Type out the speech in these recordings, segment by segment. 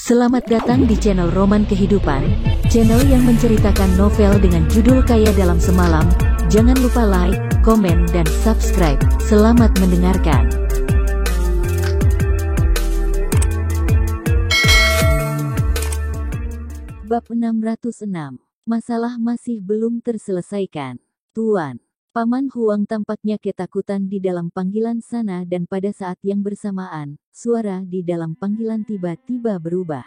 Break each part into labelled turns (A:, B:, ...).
A: Selamat datang di channel Roman Kehidupan, channel yang menceritakan novel dengan judul Kaya Dalam Semalam. Jangan lupa like, komen, dan subscribe. Selamat mendengarkan. Bab 606. Masalah masih belum terselesaikan. Tuan. Paman Huang tampaknya ketakutan di dalam panggilan sana, dan pada saat yang bersamaan, suara di dalam panggilan tiba-tiba berubah.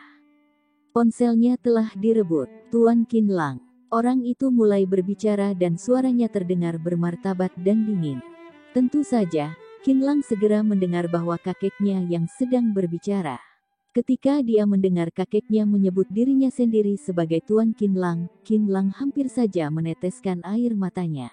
A: Ponselnya telah direbut, Tuan Qin Lang. Orang itu mulai berbicara dan suaranya terdengar bermartabat dan dingin. Tentu saja, Qin Lang segera mendengar bahwa kakeknya yang sedang berbicara. Ketika dia mendengar kakeknya menyebut dirinya sendiri sebagai Tuan Qin Lang hampir saja meneteskan air matanya.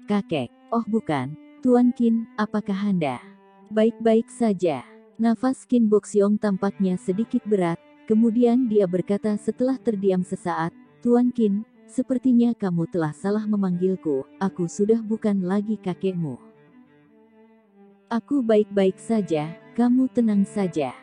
A: Kakek, oh bukan, Tuan Qin, apakah Anda baik-baik saja? Nafas Qin Boxiong tampaknya sedikit berat, kemudian dia berkata setelah terdiam sesaat, Tuan Qin, sepertinya kamu telah salah memanggilku, aku sudah bukan lagi kakekmu. Aku baik-baik saja, kamu tenang saja.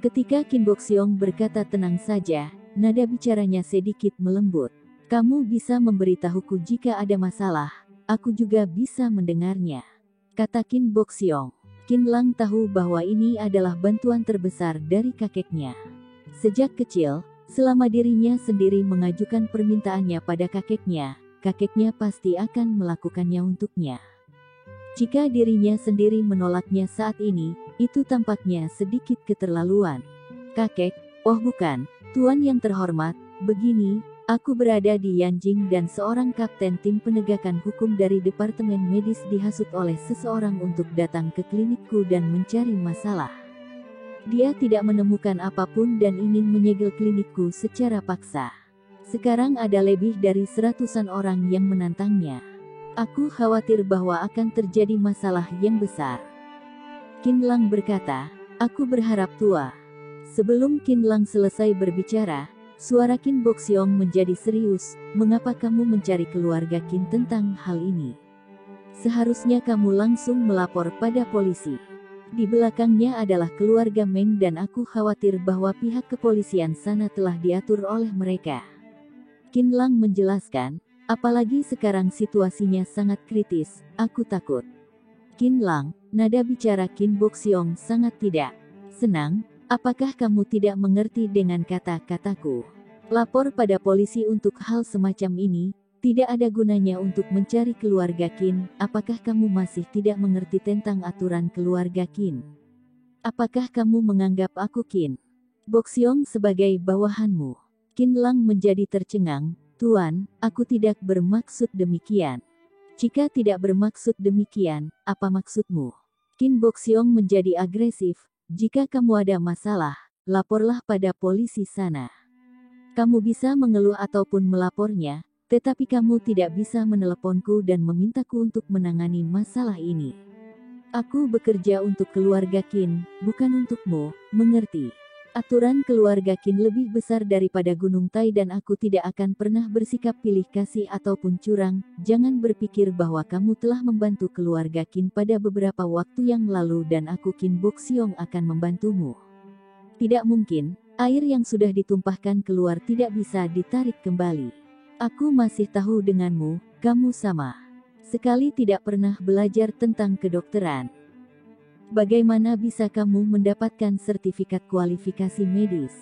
A: Ketika Qin Boxiong berkata tenang saja, nada bicaranya sedikit melembut. Kamu bisa memberitahuku jika ada masalah. Aku juga bisa mendengarnya, kata Qin Boxiong. Qin Lang tahu bahwa ini adalah bantuan terbesar dari kakeknya. Sejak kecil, selama dirinya sendiri mengajukan permintaannya pada kakeknya pasti akan melakukannya untuknya. Jika dirinya sendiri menolaknya saat ini, itu tampaknya sedikit keterlaluan. Kakek, oh bukan, Tuan yang terhormat, begini, aku berada di Yanjing dan seorang kapten tim penegakan hukum dari Departemen Medis dihasut oleh seseorang untuk datang ke klinikku dan mencari masalah. Dia tidak menemukan apapun dan ingin menyegel klinikku secara paksa. Sekarang ada lebih dari 100-an orang yang menantangnya. Aku khawatir bahwa akan terjadi masalah yang besar. Qin Lang berkata, aku berharap tua. Sebelum Qin Lang selesai berbicara, suara Qin Boxiong menjadi serius, mengapa kamu mencari keluarga Qin tentang hal ini? Seharusnya kamu langsung melapor pada polisi. Di belakangnya adalah keluarga Meng dan aku khawatir bahwa pihak kepolisian sana telah diatur oleh mereka. Qin Lang menjelaskan, apalagi sekarang situasinya sangat kritis, aku takut. Qin Lang, nada bicara Qin Boxiong sangat tidak senang. Apakah kamu tidak mengerti dengan kata-kataku? Lapor pada polisi untuk hal semacam ini, tidak ada gunanya untuk mencari keluarga Qin. Apakah kamu masih tidak mengerti tentang aturan keluarga Qin? Apakah kamu menganggap aku Qin Boxiong sebagai bawahanmu? Qin Lang menjadi tercengang, Tuan, aku tidak bermaksud demikian. Jika tidak bermaksud demikian, apa maksudmu? Qin Boxiong menjadi agresif. Jika kamu ada masalah, laporlah pada polisi sana. Kamu bisa mengeluh ataupun melapornya, tetapi kamu tidak bisa meneleponku dan memintaku untuk menangani masalah ini. Aku bekerja untuk keluarga Qin, bukan untukmu, mengerti? Aturan keluarga Qin lebih besar daripada Gunung Tai dan aku tidak akan pernah bersikap pilih kasih ataupun curang. Jangan berpikir bahwa kamu telah membantu keluarga Qin pada beberapa waktu yang lalu dan aku Qin Boxiong akan membantumu. Tidak mungkin, air yang sudah ditumpahkan keluar tidak bisa ditarik kembali. Aku masih tahu denganmu, kamu sama sekali tidak pernah belajar tentang kedokteran. Bagaimana bisa kamu mendapatkan sertifikat kualifikasi medis?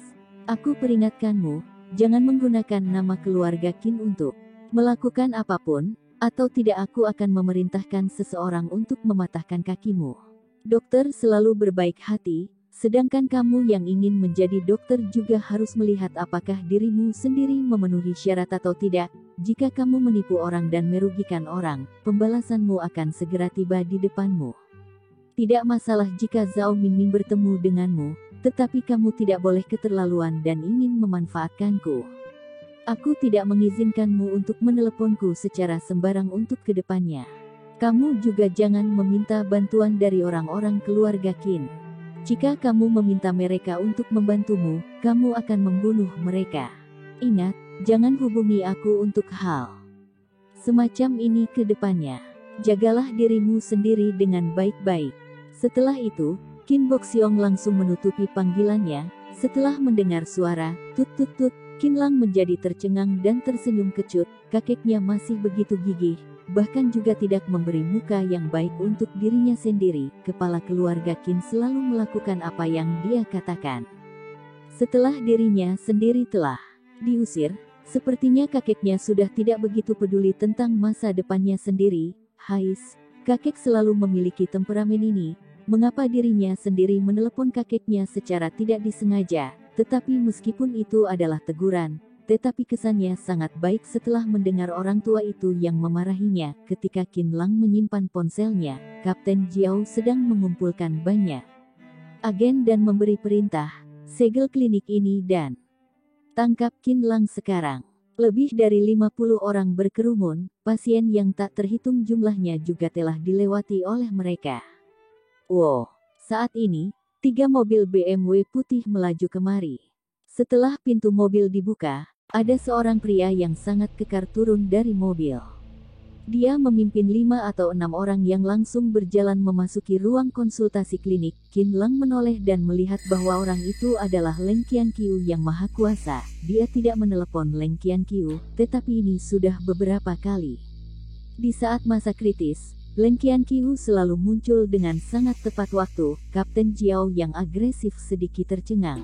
A: Aku peringatkanmu, jangan menggunakan nama keluarga Qin untuk melakukan apapun, atau tidak aku akan memerintahkan seseorang untuk mematahkan kakimu. Dokter selalu berbaik hati, sedangkan kamu yang ingin menjadi dokter juga harus melihat apakah dirimu sendiri memenuhi syarat atau tidak. Jika kamu menipu orang dan merugikan orang, pembalasanmu akan segera tiba di depanmu. Tidak masalah jika Zhao Mingming bertemu denganmu, tetapi kamu tidak boleh keterlaluan dan ingin memanfaatkanku. Aku tidak mengizinkanmu untuk meneleponku secara sembarang untuk kedepannya. Kamu juga jangan meminta bantuan dari orang-orang keluarga Qin. Jika kamu meminta mereka untuk membantumu, kamu akan membunuh mereka. Ingat, jangan hubungi aku untuk hal semacam ini ke depannya. Jagalah dirimu sendiri dengan baik-baik. Setelah itu, Qin Boxiong langsung menutupi panggilannya. Setelah mendengar suara tut-tut-tut, Qin Lang menjadi tercengang dan tersenyum kecut. Kakeknya masih begitu gigih, bahkan juga tidak memberi muka yang baik untuk dirinya sendiri. Kepala keluarga Qin selalu melakukan apa yang dia katakan. Setelah dirinya sendiri telah diusir, sepertinya kakeknya sudah tidak begitu peduli tentang masa depannya sendiri. Hais, kakek selalu memiliki temperamen ini. Mengapa dirinya sendiri menelepon kakeknya secara tidak disengaja? Tetapi meskipun itu adalah teguran, tetapi kesannya sangat baik setelah mendengar orang tua itu yang memarahinya. Ketika Qin Lang menyimpan ponselnya, Kapten Jiao sedang mengumpulkan banyak agen dan memberi perintah, segel klinik ini dan tangkap Qin Lang sekarang. Lebih dari 50 orang berkerumun, pasien yang tak terhitung jumlahnya juga telah dilewati oleh mereka. Wow, saat ini, 3 mobil BMW putih melaju kemari. Setelah pintu mobil dibuka, ada seorang pria yang sangat kekar turun dari mobil. Dia memimpin 5 atau 6 orang yang langsung berjalan memasuki ruang konsultasi klinik. Qin Lang menoleh dan melihat bahwa orang itu adalah Leng Qianqiu yang maha kuasa. Dia tidak menelepon Leng Qianqiu, tetapi ini sudah beberapa kali. Di saat masa kritis, Leng Qianqiu selalu muncul dengan sangat tepat waktu. Kapten Jiao yang agresif sedikit tercengang.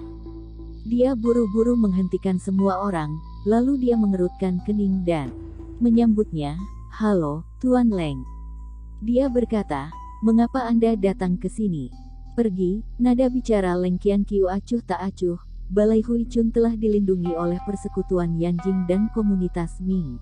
A: Dia buru-buru menghentikan semua orang, lalu dia mengerutkan kening dan menyambutnya. Halo, Tuan Leng. Dia berkata, mengapa Anda datang ke sini? Pergi, nada bicara Leng Qianqiu acuh tak acuh. Balai Hui Chun telah dilindungi oleh persekutuan Yanjing dan komunitas Ming.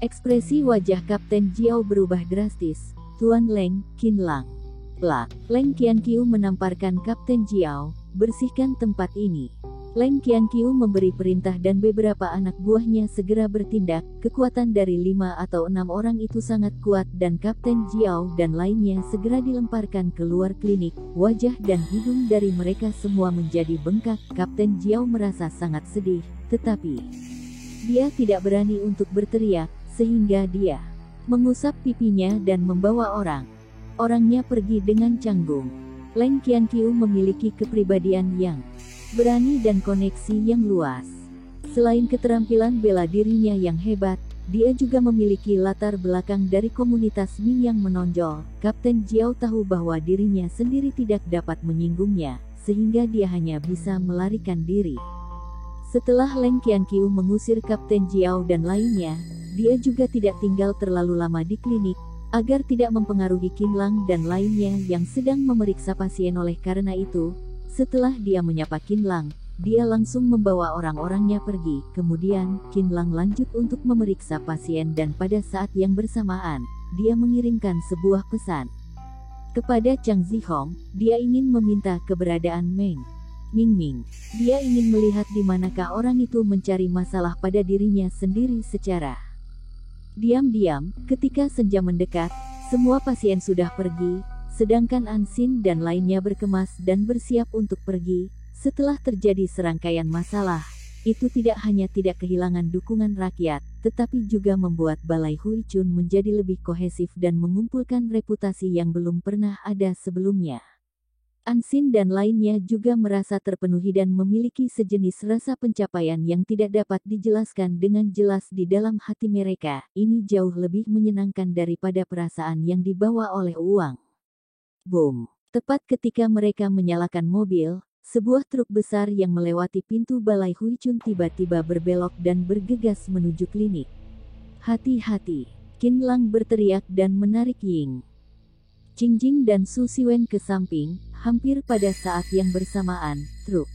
A: Ekspresi wajah Kapten Jiao berubah drastis. Tuan Leng, Qin Lang. Plak. Leng Qianqiu menamparkan Kapten Jiao, bersihkan tempat ini. Leng Qianqiu memberi perintah dan beberapa anak buahnya segera bertindak. Kekuatan dari 5 atau 6 orang itu sangat kuat dan Kapten Jiao dan lainnya segera dilemparkan keluar klinik. Wajah dan hidung dari mereka semua menjadi bengkak. Kapten Jiao merasa sangat sedih, tetapi dia tidak berani untuk berteriak. Sehingga dia mengusap pipinya dan membawa orangnya pergi dengan canggung. Leng Qianqiu memiliki kepribadian yang berani dan koneksi yang luas. Selain keterampilan bela dirinya yang hebat, dia juga memiliki latar belakang dari komunitas Ming yang menonjol. Kapten Jiao tahu bahwa dirinya sendiri tidak dapat menyinggungnya, sehingga dia hanya bisa melarikan diri. Setelah Leng Qianqiu mengusir Kapten Jiao dan lainnya, dia juga tidak tinggal terlalu lama di klinik, agar tidak mempengaruhi Qin Lang dan lainnya yang sedang memeriksa pasien. Oleh karena itu, setelah dia menyapa Qin Lang, dia langsung membawa orang-orangnya pergi. Kemudian, Qin Lang lanjut untuk memeriksa pasien dan pada saat yang bersamaan, dia mengirimkan sebuah pesan kepada Chang Zihong. Dia ingin meminta keberadaan Ming Ming. Dia ingin melihat di manakah orang itu mencari masalah pada dirinya sendiri secara diam-diam. Ketika senja mendekat, semua pasien sudah pergi, sedangkan Ansin dan lainnya berkemas dan bersiap untuk pergi. Setelah terjadi serangkaian masalah, itu tidak hanya tidak kehilangan dukungan rakyat, tetapi juga membuat Balai Hui Chun menjadi lebih kohesif dan mengumpulkan reputasi yang belum pernah ada sebelumnya. Ansin dan lainnya juga merasa terpenuhi dan memiliki sejenis rasa pencapaian yang tidak dapat dijelaskan dengan jelas di dalam hati mereka. Ini jauh lebih menyenangkan daripada perasaan yang dibawa oleh uang. Boom! Tepat ketika mereka menyalakan mobil, sebuah truk besar yang melewati pintu Balai Hui Chun tiba-tiba berbelok dan bergegas menuju klinik. Hati-hati! Qin Lang berteriak dan menarik Ying Qingjing dan Su Siwen ke samping. Hampir pada saat yang bersamaan, truk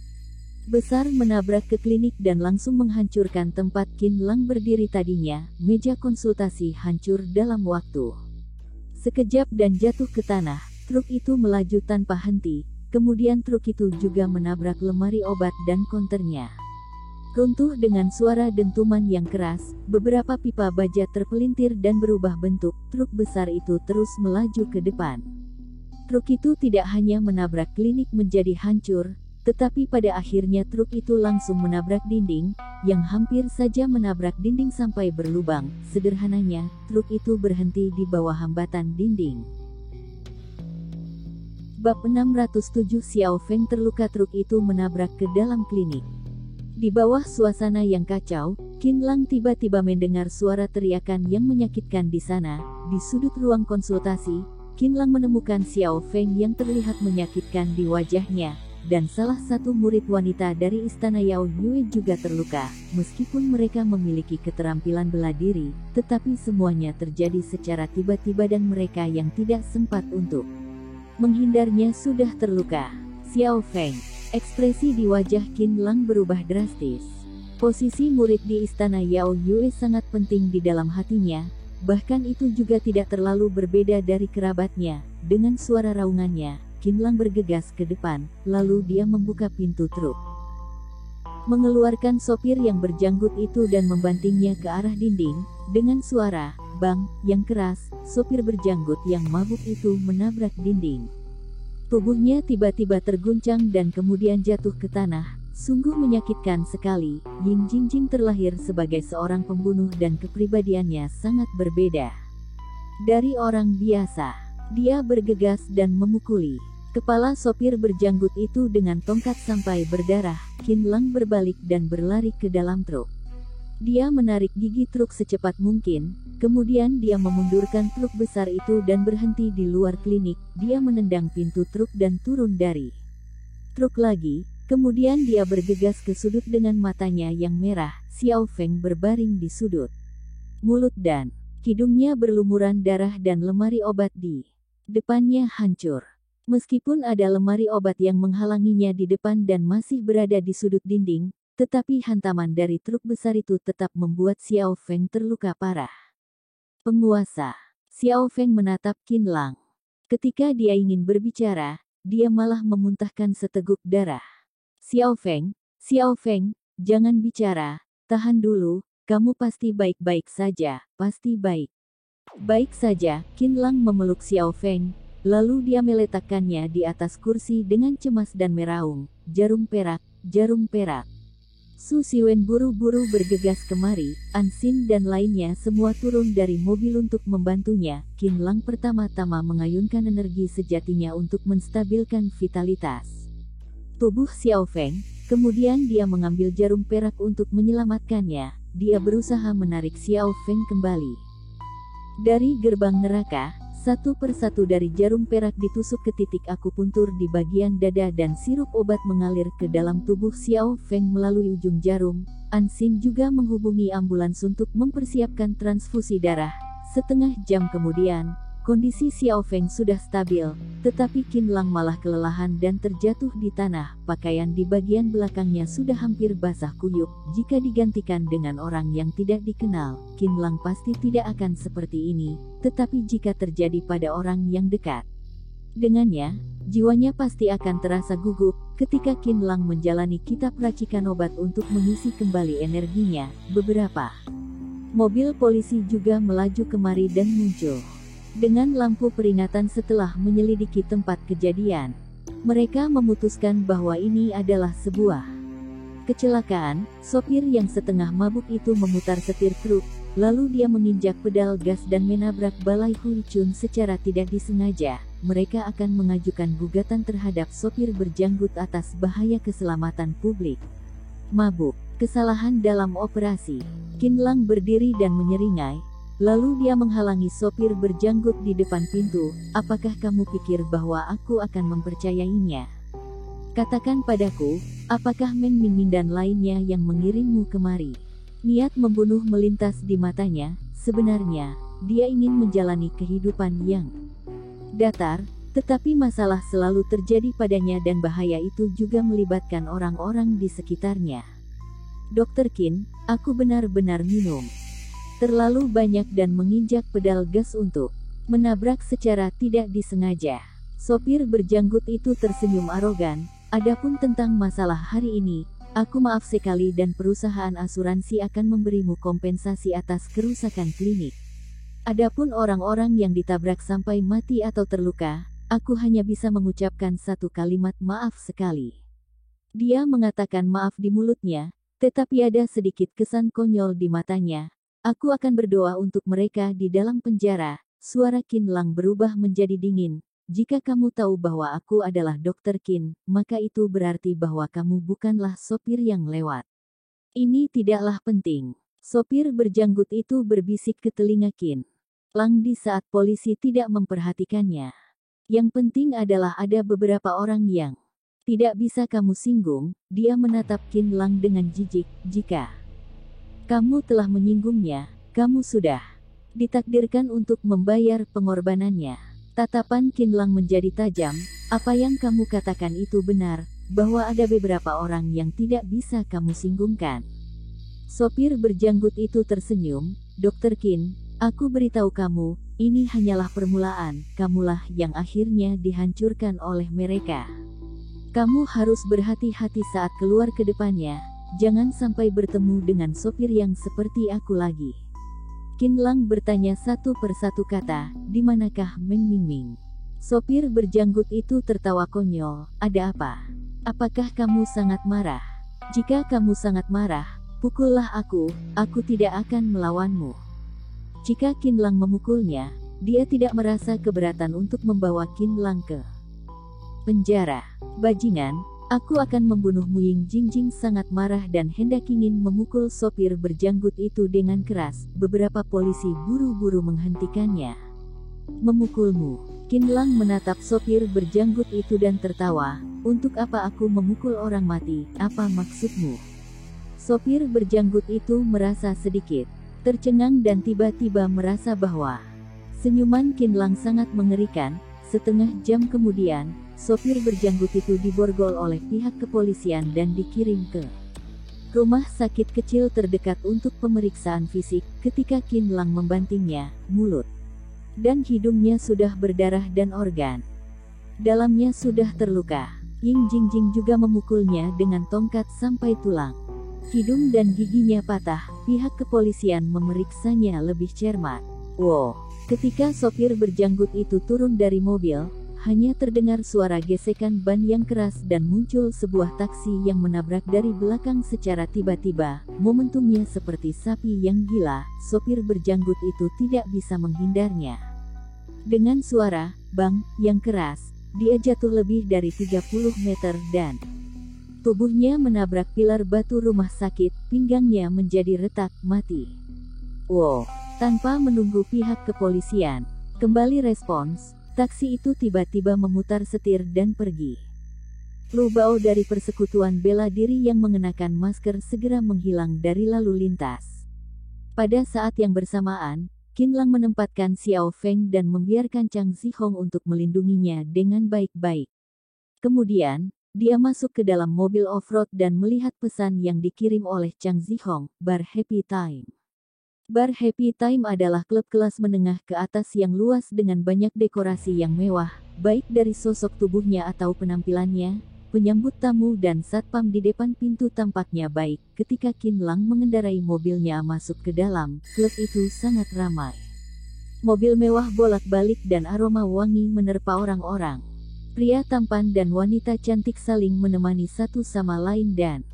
A: besar menabrak ke klinik dan langsung menghancurkan tempat Qin Lang berdiri tadinya. Meja konsultasi hancur dalam waktu sekejap dan jatuh ke tanah. Truk itu melaju tanpa henti. Kemudian truk itu juga menabrak lemari obat dan konternya. Runtuh dengan suara dentuman yang keras, beberapa pipa baja terpelintir dan berubah bentuk. Truk besar itu terus melaju ke depan. Truk itu tidak hanya menabrak klinik menjadi hancur, tetapi pada akhirnya truk itu langsung menabrak dinding, yang hampir saja menabrak dinding sampai berlubang. Sederhananya, truk itu berhenti di bawah hambatan dinding. Bab 607 Xiao Feng terluka truk itu menabrak ke dalam klinik. Di bawah suasana yang kacau, Qin Lang tiba-tiba mendengar suara teriakan yang menyakitkan di sana. Di sudut ruang konsultasi, Qin Lang menemukan Xiao Feng yang terlihat menyakitkan di wajahnya, dan salah satu murid wanita dari istana Yao Yue juga terluka. Meskipun mereka memiliki keterampilan bela diri, tetapi semuanya terjadi secara tiba-tiba dan mereka yang tidak sempat untuk menghindarnya sudah terluka. Xiao Feng. Ekspresi di wajah Qin Lang berubah drastis. Posisi murid di istana Yao Yue sangat penting di dalam hatinya, bahkan itu juga tidak terlalu berbeda dari kerabatnya. Dengan suara raungannya, Qin Lang bergegas ke depan, lalu dia membuka pintu truk, mengeluarkan sopir yang berjanggut itu dan membantingnya ke arah dinding. Dengan suara "bang" yang keras, sopir berjanggut yang mabuk itu menabrak dinding. Tubuhnya tiba-tiba terguncang dan kemudian jatuh ke tanah. Sungguh menyakitkan sekali. Ying Jingjing terlahir sebagai seorang pembunuh dan kepribadiannya sangat berbeda dari orang biasa. Dia bergegas dan memukuli kepala sopir berjanggut itu dengan tongkat sampai berdarah. Qin Lang berbalik dan berlari ke dalam truk. Dia menarik gigi truk secepat mungkin, kemudian dia memundurkan truk besar itu dan berhenti di luar klinik. Dia menendang pintu truk dan turun dari truk lagi, kemudian dia bergegas ke sudut dengan matanya yang merah. Xiao Feng berbaring di sudut. Mulut dan hidungnya berlumuran darah dan lemari obat di depannya hancur. Meskipun ada lemari obat yang menghalanginya di depan dan masih berada di sudut dinding, tetapi hantaman dari truk besar itu tetap membuat Xiao Feng terluka parah. Penguasa. Xiao Feng menatap Qin Lang. Ketika dia ingin berbicara, dia malah memuntahkan seteguk darah. Xiao Feng, jangan bicara, tahan dulu, kamu pasti baik-baik saja, pasti baik. Baik saja, Qin Lang memeluk Xiao Feng, lalu dia meletakkannya di atas kursi dengan cemas dan meraung. Jarum perak, jarum perak. Su Xiwen buru-buru bergegas kemari, An Xin dan lainnya semua turun dari mobil untuk membantunya. Qin Lang pertama-tama mengayunkan energi sejatinya untuk menstabilkan vitalitas tubuh Xiao Feng, kemudian dia mengambil jarum perak untuk menyelamatkannya. Dia berusaha menarik Xiao Feng kembali dari gerbang neraka. Satu persatu dari jarum perak ditusuk ke titik akupuntur di bagian dada dan sirup obat mengalir ke dalam tubuh Xiao Feng melalui ujung jarum. An Xin juga menghubungi ambulans untuk mempersiapkan transfusi darah. Setengah jam kemudian, kondisi Xiao Feng sudah stabil, tetapi Qin Lang malah kelelahan dan terjatuh di tanah. Pakaian di bagian belakangnya sudah hampir basah kuyup. Jika digantikan dengan orang yang tidak dikenal, Qin Lang pasti tidak akan seperti ini. Tetapi jika terjadi pada orang yang dekat dengannya, jiwanya pasti akan terasa gugup. Ketika Qin Lang menjalani kitab racikan obat untuk mengisi kembali energinya, beberapa mobil polisi juga melaju kemari dan muncul dengan lampu peringatan setelah menyelidiki tempat kejadian. Mereka memutuskan bahwa ini adalah sebuah kecelakaan. Sopir yang setengah mabuk itu memutar setir truk, lalu dia menginjak pedal gas dan menabrak balai Hui Chun secara tidak disengaja. Mereka akan mengajukan gugatan terhadap sopir berjanggut atas bahaya keselamatan publik. Mabuk, kesalahan dalam operasi. Qin Lang berdiri dan menyeringai. Lalu dia menghalangi sopir berjanggut di depan pintu. Apakah kamu pikir bahwa aku akan mempercayainya? Katakan padaku, apakah Meng Mingming dan lainnya yang mengirimmu kemari? Niat membunuh melintas di matanya. Sebenarnya, dia ingin menjalani kehidupan yang datar, tetapi masalah selalu terjadi padanya dan bahaya itu juga melibatkan orang-orang di sekitarnya. Dr. Qin, aku benar-benar minum terlalu banyak dan menginjak pedal gas untuk menabrak secara tidak disengaja. Sopir berjanggut itu tersenyum arogan. Adapun tentang masalah hari ini, aku maaf sekali dan perusahaan asuransi akan memberimu kompensasi atas kerusakan klinik. Adapun orang-orang yang ditabrak sampai mati atau terluka, aku hanya bisa mengucapkan satu kalimat maaf sekali. Dia mengatakan maaf di mulutnya, tetapi ada sedikit kesan konyol di matanya. Aku akan berdoa untuk mereka di dalam penjara. Suara Qin Lang berubah menjadi dingin. jika kamu tahu bahwa aku adalah Dr. Qin, maka itu berarti bahwa kamu bukanlah sopir yang lewat. Ini tidaklah penting. Sopir berjanggut itu berbisik ke telinga Qin Lang di saat polisi tidak memperhatikannya. Yang penting adalah ada beberapa orang yang tidak bisa kamu singgung. Dia menatap Qin Lang dengan jijik. Jika kamu telah menyinggungnya, kamu sudah ditakdirkan untuk membayar pengorbanannya. Tatapan Qin Lang menjadi tajam. Apa yang kamu katakan itu benar, bahwa ada beberapa orang yang tidak bisa kamu singgungkan. Sopir berjanggut itu tersenyum. Dr. Qin, aku beritahu kamu, ini hanyalah permulaan. Kamulah yang akhirnya dihancurkan oleh mereka. Kamu harus berhati-hati saat keluar ke depannya. Jangan sampai bertemu dengan sopir yang seperti aku lagi. Qin Lang bertanya satu persatu kata, di manakah Meng Mingming? Sopir berjanggut itu tertawa konyol. Ada apa? Apakah kamu sangat marah? Jika kamu sangat marah, pukullah aku tidak akan melawanmu. Jika Qin Lang memukulnya, dia tidak merasa keberatan untuk membawa Qin Lang ke penjara. Bajingan, aku akan membunuhmu. Ying Jingjing sangat marah dan hendak ingin memukul sopir berjanggut itu dengan keras. Beberapa polisi buru-buru menghentikannya. Memukulmu? Qin Lang menatap sopir berjanggut itu dan tertawa. Untuk apa aku memukul orang mati? Apa maksudmu? Sopir berjanggut itu merasa sedikit tercengang dan tiba-tiba merasa bahwa senyuman Qin Lang sangat mengerikan. Setengah jam kemudian, sopir berjanggut itu diborgol oleh pihak kepolisian dan dikirim ke rumah sakit kecil terdekat untuk pemeriksaan fisik. Ketika Qin Lang membantingnya, mulut dan hidungnya sudah berdarah dan organ dalamnya sudah terluka. Ying Jingjing juga memukulnya dengan tongkat sampai tulang hidung dan giginya patah. Pihak kepolisian memeriksanya lebih cermat. Wow! Ketika sopir berjanggut itu turun dari mobil, hanya terdengar suara gesekan ban yang keras dan muncul sebuah taksi yang menabrak dari belakang secara tiba-tiba. Momentumnya seperti sapi yang gila, sopir berjanggut itu tidak bisa menghindarnya. Dengan suara bang yang keras, dia jatuh lebih dari 30 meter dan tubuhnya menabrak pilar batu rumah sakit. Pinggangnya menjadi retak, mati. Wow! Tanpa menunggu pihak kepolisian kembali respons, taksi itu tiba-tiba memutar setir dan pergi. Lu Bao dari persekutuan bela diri yang mengenakan masker segera menghilang dari lalu lintas. Pada saat yang bersamaan, Qin Lang menempatkan Xiao Feng dan membiarkan Chang Zihong untuk melindunginya dengan baik-baik. Kemudian, dia masuk ke dalam mobil off-road dan melihat pesan yang dikirim oleh Chang Zihong, Bar Happy Time. Bar Happy Time adalah klub kelas menengah ke atas yang luas dengan banyak dekorasi yang mewah, baik dari sosok tubuhnya atau penampilannya. Penyambut tamu dan satpam di depan pintu tampaknya baik. Ketika Qin Lang mengendarai mobilnya masuk ke dalam, klub itu sangat ramai. Mobil mewah bolak-balik dan aroma wangi menerpa orang-orang. Pria tampan dan wanita cantik saling menemani satu sama lain dan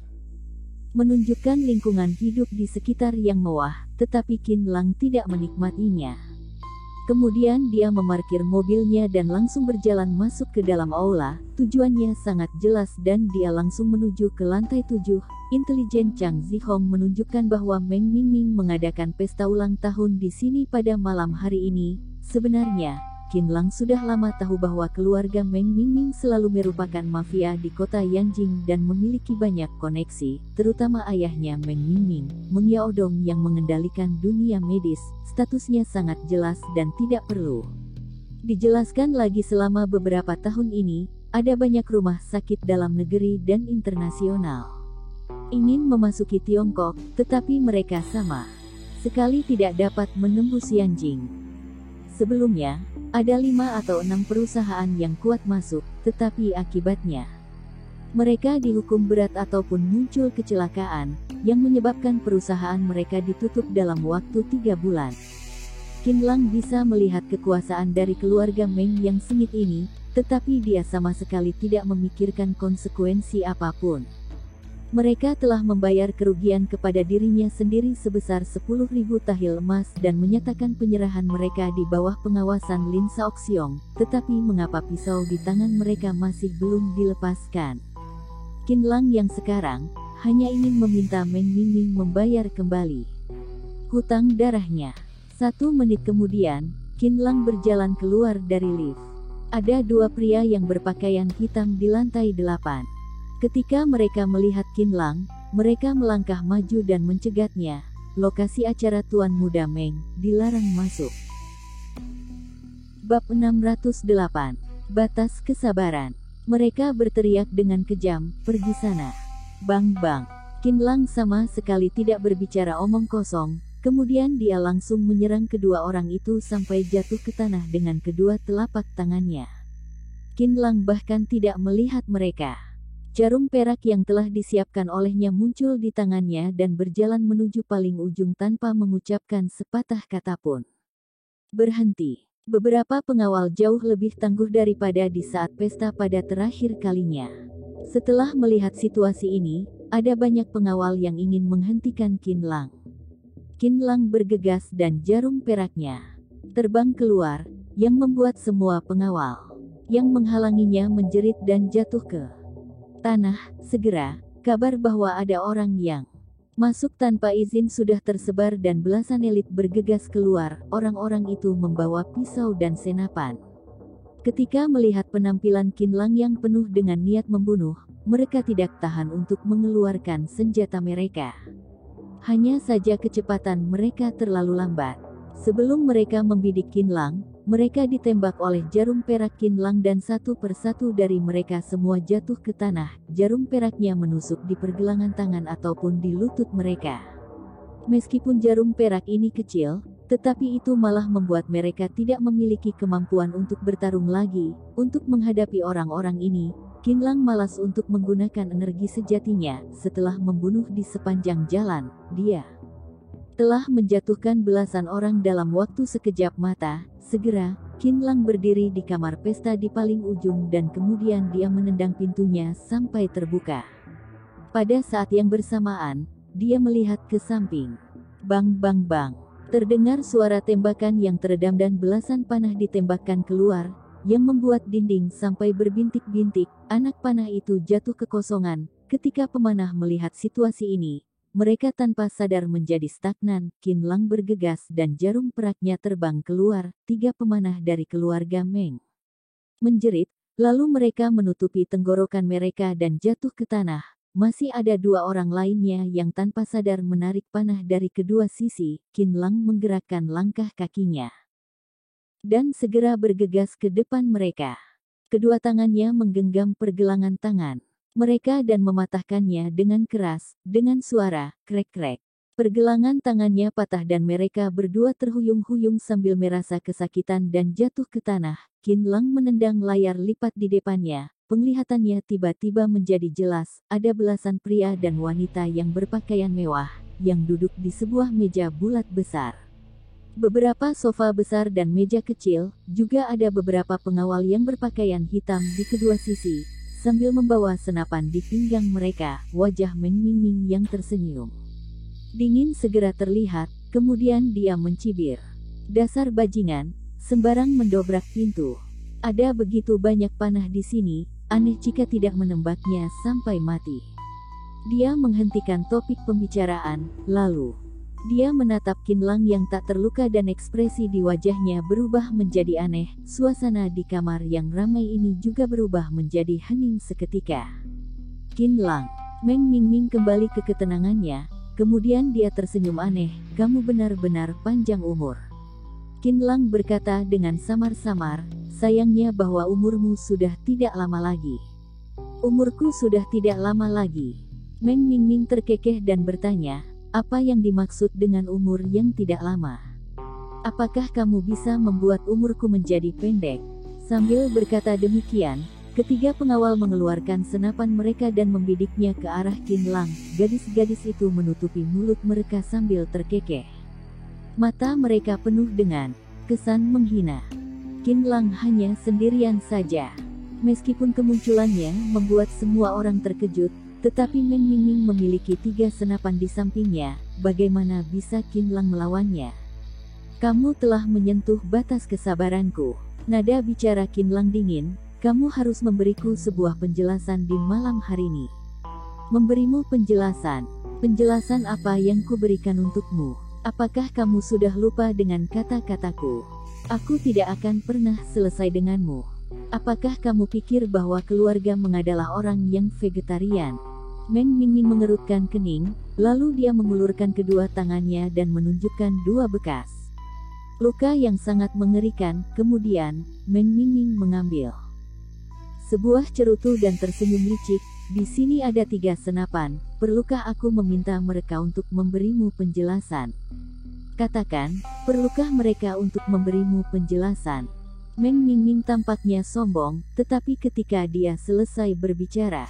A: menunjukkan lingkungan hidup di sekitar yang mewah, tetapi Qin Lang tidak menikmatinya. Kemudian dia memarkir mobilnya dan langsung berjalan masuk ke dalam aula. Tujuannya sangat jelas dan dia langsung menuju ke lantai 7. Intelijen Chang Zihong menunjukkan bahwa Meng Mingming mengadakan pesta ulang tahun di sini pada malam hari ini. Sebenarnya, Qin Lang sudah lama tahu bahwa keluarga Meng Mingming selalu merupakan mafia di kota Yanjing dan memiliki banyak koneksi, terutama ayahnya Meng Mingming, Meng Yaodong yang mengendalikan dunia medis. Statusnya sangat jelas dan tidak perlu dijelaskan lagi. Selama beberapa tahun ini, ada banyak rumah sakit dalam negeri dan internasional ingin memasuki Tiongkok, tetapi mereka sama sekali tidak dapat menembus Yanjing. Sebelumnya, ada 5 atau 6 perusahaan yang kuat masuk, tetapi akibatnya mereka dihukum berat ataupun muncul kecelakaan, yang menyebabkan perusahaan mereka ditutup dalam waktu 3 bulan. Qin Lang bisa melihat kekuasaan dari keluarga Meng yang sengit ini, tetapi dia sama sekali tidak memikirkan konsekuensi apapun. Mereka telah membayar kerugian kepada dirinya sendiri sebesar 10.000 tahil emas dan menyatakan penyerahan mereka di bawah pengawasan Lin Shaoxiong, tetapi mengapa pisau di tangan mereka masih belum dilepaskan? Qin Lang yang sekarang hanya ingin meminta Meng Mingming membayar kembali hutang darahnya. 1 menit kemudian, Qin Lang berjalan keluar dari lift. Ada 2 pria yang berpakaian hitam di lantai 8. Ketika mereka melihat Qin Lang, mereka melangkah maju dan mencegatnya. Lokasi acara Tuan Muda Meng dilarang masuk. Bab 608. Batas kesabaran. Mereka berteriak dengan kejam, "Pergi sana!" Bang bang. Qin Lang sama sekali tidak berbicara omong kosong, kemudian dia langsung menyerang kedua orang itu sampai jatuh ke tanah dengan kedua telapak tangannya. Qin Lang bahkan tidak melihat mereka. Jarum perak yang telah disiapkan olehnya muncul di tangannya dan berjalan menuju paling ujung tanpa mengucapkan sepatah kata pun. Berhenti. Beberapa pengawal jauh lebih tangguh daripada di saat pesta pada terakhir kalinya. Setelah melihat situasi ini, ada banyak pengawal yang ingin menghentikan Qin Lang. Qin Lang bergegas dan jarum peraknya terbang keluar, yang membuat semua pengawal yang menghalanginya menjerit dan jatuh ke tanah. Segera, kabar bahwa ada orang yang masuk tanpa izin sudah tersebar dan belasan elit bergegas keluar. Orang-orang itu membawa pisau dan senapan. Ketika melihat penampilan Qin Lang yang penuh dengan niat membunuh, mereka tidak tahan untuk mengeluarkan senjata mereka. Hanya saja kecepatan mereka terlalu lambat. Sebelum mereka membidik Qin Lang, mereka ditembak oleh jarum perak Qin Lang dan satu persatu dari mereka semua jatuh ke tanah. Jarum peraknya menusuk di pergelangan tangan ataupun di lutut mereka. Meskipun jarum perak ini kecil, tetapi itu malah membuat mereka tidak memiliki kemampuan untuk bertarung lagi. Untuk menghadapi orang-orang ini, Qin Lang malas untuk menggunakan energi sejatinya. Setelah membunuh di sepanjang jalan, dia telah menjatuhkan belasan orang dalam waktu sekejap mata. Segera, Qin Lang berdiri di kamar pesta di paling ujung dan kemudian dia menendang pintunya sampai terbuka. Pada saat yang bersamaan, dia melihat ke samping. Bang bang bang. Terdengar suara tembakan yang teredam dan belasan panah ditembakkan keluar, yang membuat dinding sampai berbintik-bintik. Anak panah itu jatuh ke kosongan. Ketika pemanah melihat situasi ini, mereka tanpa sadar menjadi stagnan. Qin Lang bergegas dan jarum peraknya terbang keluar. 3 pemanah dari keluarga Meng menjerit, lalu mereka menutupi tenggorokan mereka dan jatuh ke tanah. Masih ada 2 orang lainnya yang tanpa sadar menarik panah dari kedua sisi. Qin Lang menggerakkan langkah kakinya dan segera bergegas ke depan mereka. Kedua tangannya menggenggam pergelangan tangan mereka dan mematahkannya dengan keras, dengan suara krek-krek. Pergelangan tangannya patah dan mereka berdua terhuyung-huyung sambil merasa kesakitan dan jatuh ke tanah. Qin Lang menendang layar lipat di depannya. Penglihatannya tiba-tiba menjadi jelas. Ada belasan pria dan wanita yang berpakaian mewah, yang duduk di sebuah meja bulat besar. Beberapa sofa besar dan meja kecil, juga ada beberapa pengawal yang berpakaian hitam di kedua sisi. Sambil membawa senapan di pinggang mereka, wajah Meng Mingming yang tersenyum dingin segera terlihat, kemudian dia mencibir. Dasar bajingan, sembarang mendobrak pintu. Ada begitu banyak panah di sini, aneh jika tidak menembaknya sampai mati. Dia menghentikan topik pembicaraan, lalu dia menatap Qin Lang yang tak terluka dan ekspresi di wajahnya berubah menjadi aneh. Suasana di kamar yang ramai ini juga berubah menjadi hening seketika. Qin Lang, Meng Mingming kembali ke ketenangannya. Kemudian dia tersenyum aneh, "Kamu benar-benar panjang umur." Qin Lang berkata dengan samar-samar, "Sayangnya bahwa umurmu sudah tidak lama lagi." "Umurku sudah tidak lama lagi." Meng Mingming terkekeh dan bertanya, "Apa yang dimaksud dengan umur yang tidak lama? Apakah kamu bisa membuat umurku menjadi pendek?" Sambil berkata demikian, ketiga pengawal mengeluarkan senapan mereka dan membidiknya ke arah Qin Lang. Gadis-gadis itu menutupi mulut mereka sambil terkekeh. Mata mereka penuh dengan kesan menghina. Qin Lang hanya sendirian saja. Meskipun kemunculannya membuat semua orang terkejut, Tetapi Meng Mingming memiliki 3 senapan di sampingnya, bagaimana bisa Qinlang melawannya? Kamu telah menyentuh batas kesabaranku. Nada bicara Qinlang dingin, kamu harus memberiku sebuah penjelasan di malam hari ini. Memberimu penjelasan. Penjelasan apa yang kuberikan untukmu? Apakah kamu sudah lupa dengan kata-kataku? Aku tidak akan pernah selesai denganmu. Apakah kamu pikir bahwa keluarga Meng adalah orang yang vegetarian? Meng Mingming mengerutkan kening, lalu dia mengulurkan kedua tangannya dan menunjukkan 2 bekas luka yang sangat mengerikan. Kemudian, Meng Mingming mengambil sebuah cerutu dan tersenyum licik. Di sini ada 3 senapan, perlukah aku meminta mereka untuk memberimu penjelasan? Katakan, perlukah mereka untuk memberimu penjelasan? Meng Mingming tampaknya sombong, tetapi ketika dia selesai berbicara,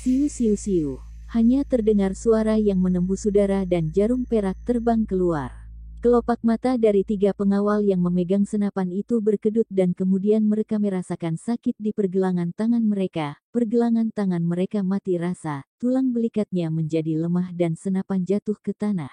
A: siu siu siu, hanya terdengar suara yang menembus udara dan jarum perak terbang keluar. Kelopak mata dari 3 pengawal yang memegang senapan itu berkedut dan kemudian mereka merasakan sakit di pergelangan tangan mereka. Pergelangan tangan mereka mati rasa, tulang belikatnya menjadi lemah dan senapan jatuh ke tanah.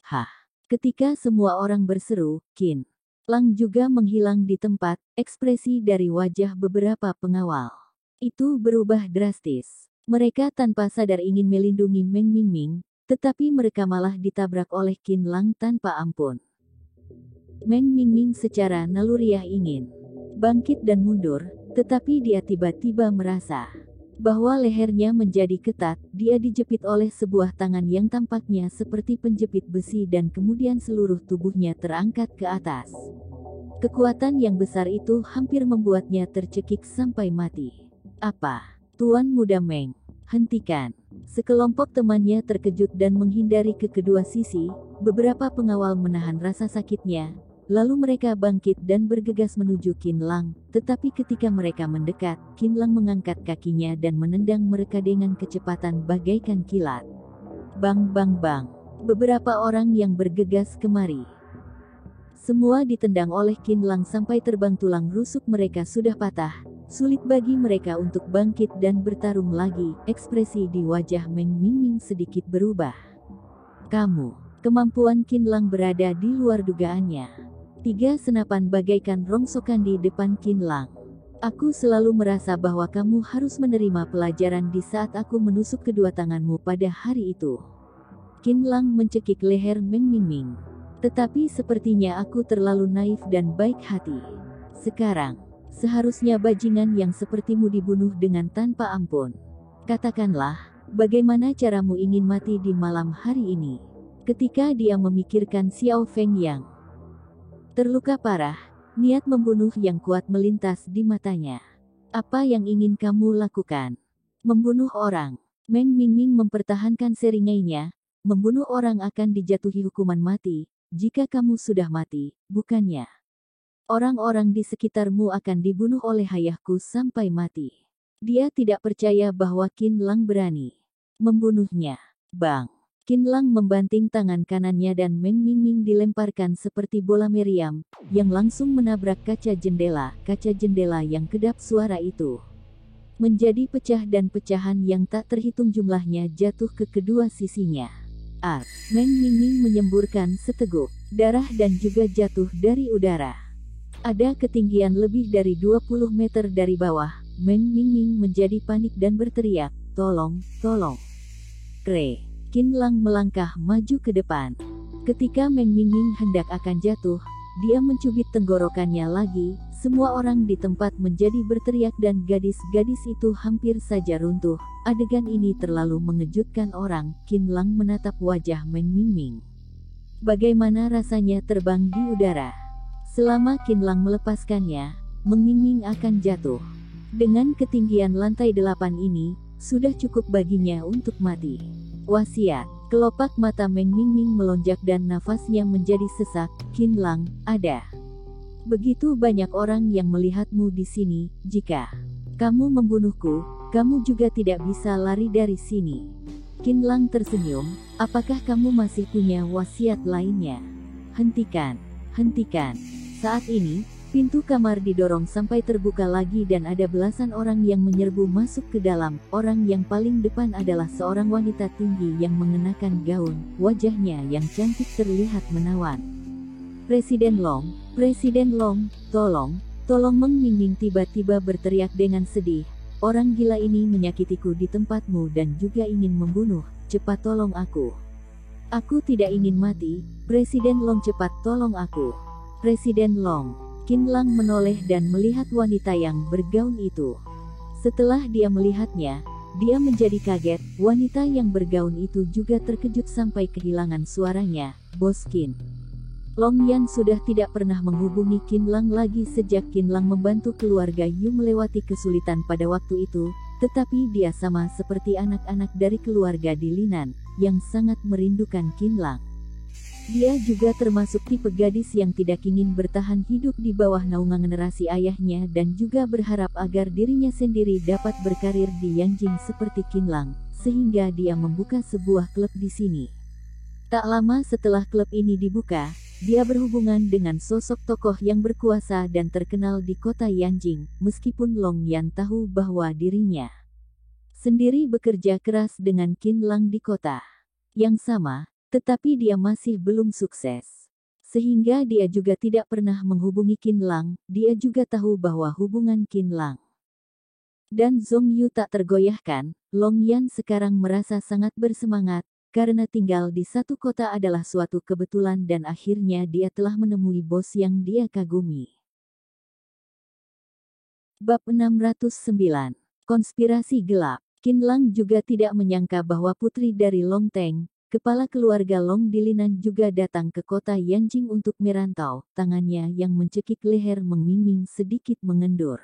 A: Hah! Ketika semua orang berseru, Qinlang juga menghilang di tempat. Ekspresi dari wajah beberapa pengawal itu berubah drastis. Mereka tanpa sadar ingin melindungi Meng Mingming, tetapi mereka malah ditabrak oleh Qinlang tanpa ampun. Meng Mingming secara naluriah ingin bangkit dan mundur, tetapi dia tiba-tiba merasa bahwa lehernya menjadi ketat. Dia dijepit oleh sebuah tangan yang tampaknya seperti penjepit besi dan kemudian seluruh tubuhnya terangkat ke atas. Kekuatan yang besar itu hampir membuatnya tercekik sampai mati. Apa? Tuan Muda Meng, hentikan. Sekelompok temannya terkejut dan menghindari ke kedua sisi. Beberapa pengawal menahan rasa sakitnya, lalu mereka bangkit dan bergegas menuju Qinlang. Tetapi ketika mereka mendekat, Qinlang mengangkat kakinya dan menendang mereka dengan kecepatan bagaikan kilat. Bang bang bang. Beberapa orang yang bergegas kemari. Semua ditendang oleh Qinlang sampai terbang, tulang rusuk mereka sudah patah. Sulit bagi mereka untuk bangkit dan bertarung lagi. Ekspresi di wajah Meng Mingming sedikit berubah. Kemampuan Qinlang berada di luar dugaannya. 3 senapan bagaikan rongsokan di depan Qinlang. Aku selalu merasa bahwa kamu harus menerima pelajaran di saat aku menusuk kedua tanganmu pada hari itu. Qinlang mencekik leher Meng Mingming. Tetapi sepertinya aku terlalu naif dan baik hati. Sekarang, seharusnya bajingan yang sepertimu dibunuh dengan tanpa ampun. Katakanlah, bagaimana caramu ingin mati di malam hari ini? Ketika dia memikirkan Xiao Feng yang terluka parah, niat membunuh yang kuat melintas di matanya. Apa yang ingin kamu lakukan? Membunuh orang. Meng Mingming mempertahankan seringainya. Membunuh orang akan dijatuhi hukuman mati, jika kamu sudah mati, bukannya? Orang-orang di sekitarmu akan dibunuh oleh ayahku sampai mati. Dia tidak percaya bahwa Qinlang berani membunuhnya. Bang! Qinlang membanting tangan kanannya dan Meng Mingming dilemparkan seperti bola meriam, yang langsung menabrak kaca jendela. Kaca jendela yang kedap suara itu menjadi pecah dan pecahan yang tak terhitung jumlahnya jatuh ke kedua sisinya. Meng Mingming menyemburkan seteguk darah dan juga jatuh dari udara. Ada ketinggian lebih dari 20 meter dari bawah. Meng Mingming menjadi panik dan berteriak, "Tolong, tolong!" Qinlang melangkah maju ke depan. Ketika Meng Mingming hendak akan jatuh, dia mencubit tenggorokannya lagi. Semua orang di tempat menjadi berteriak dan gadis-gadis itu hampir saja runtuh. Adegan ini terlalu mengejutkan orang. Qinlang menatap wajah Meng Mingming. Bagaimana rasanya terbang di udara? Selama Qinlang melepaskannya, Meng Mingming akan jatuh. Dengan ketinggian lantai 8 ini, sudah cukup baginya untuk mati. Wasiat. Kelopak mata Meng Mingming melonjak dan nafasnya menjadi sesak. Qinlang, ada begitu banyak orang yang melihatmu di sini. Jika kamu membunuhku, kamu juga tidak bisa lari dari sini. Qinlang tersenyum. Apakah kamu masih punya wasiat lainnya? Hentikan, hentikan. Saat ini, Pintu kamar didorong sampai terbuka lagi dan ada belasan orang yang menyerbu masuk ke dalam. Orang yang paling depan adalah seorang wanita tinggi yang mengenakan gaun. Wajahnya yang cantik terlihat menawan. Presiden Long, tolong Meng Mingming tiba-tiba berteriak dengan sedih. Orang gila ini menyakitiku di tempatmu dan juga ingin membunuh. Cepat tolong aku. Aku tidak ingin mati. Presiden Long, cepat tolong aku. Presiden Long. Qin Lang menoleh dan melihat wanita yang bergaun itu. Setelah dia melihatnya, dia menjadi kaget. Wanita yang bergaun itu juga terkejut sampai kehilangan suaranya. Bos Qin. Long Yan sudah tidak pernah menghubungi Qin Lang lagi sejak Qin Lang membantu keluarga Yu melewati kesulitan pada waktu itu, tetapi dia sama seperti anak-anak dari keluarga di Linan, yang sangat merindukan Qin Lang. Dia juga termasuk tipe gadis yang tidak ingin bertahan hidup di bawah naungan generasi ayahnya dan juga berharap agar dirinya sendiri dapat berkarir di Yanjing seperti Qin Lang, sehingga dia membuka sebuah klub di sini. Tak lama setelah klub ini dibuka, dia berhubungan dengan sosok tokoh yang berkuasa dan terkenal di kota Yanjing, meskipun Long Yan tahu bahwa dirinya sendiri bekerja keras dengan Qin Lang di kota yang sama. Tetapi dia masih belum sukses. Sehingga dia juga tidak pernah menghubungi Qin Lang, dia juga tahu bahwa hubungan Qin Lang dan Zhong Yu tak tergoyahkan. Long Yan sekarang merasa sangat bersemangat, karena tinggal di satu kota adalah suatu kebetulan dan akhirnya dia telah menemui bos yang dia kagumi. Bab 609. Konspirasi gelap. Qin Lang juga tidak menyangka bahwa putri dari Long Teng, kepala keluarga Long di Linan, juga datang ke kota Yanjing untuk merantau. Tangannya yang mencekik leher Meng Mingming sedikit mengendur.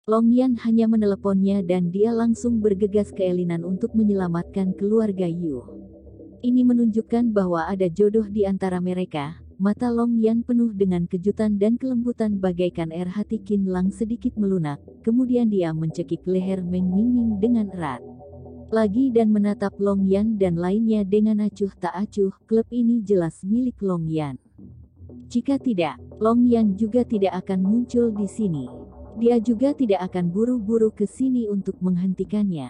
A: Long Yan hanya meneleponnya dan dia langsung bergegas ke Linan untuk menyelamatkan keluarga Yu. Ini menunjukkan bahwa ada jodoh di antara mereka. Mata Long Yan penuh dengan kejutan dan kelembutan bagaikan air. Hati Qin Lang sedikit melunak, kemudian dia mencekik leher Meng Mingming dengan erat lagi dan menatap Long Yan dan lainnya dengan acuh tak acuh. Klub ini jelas milik Long Yan. Jika tidak, Long Yan juga tidak akan muncul di sini. Dia juga tidak akan buru-buru ke sini untuk menghentikannya.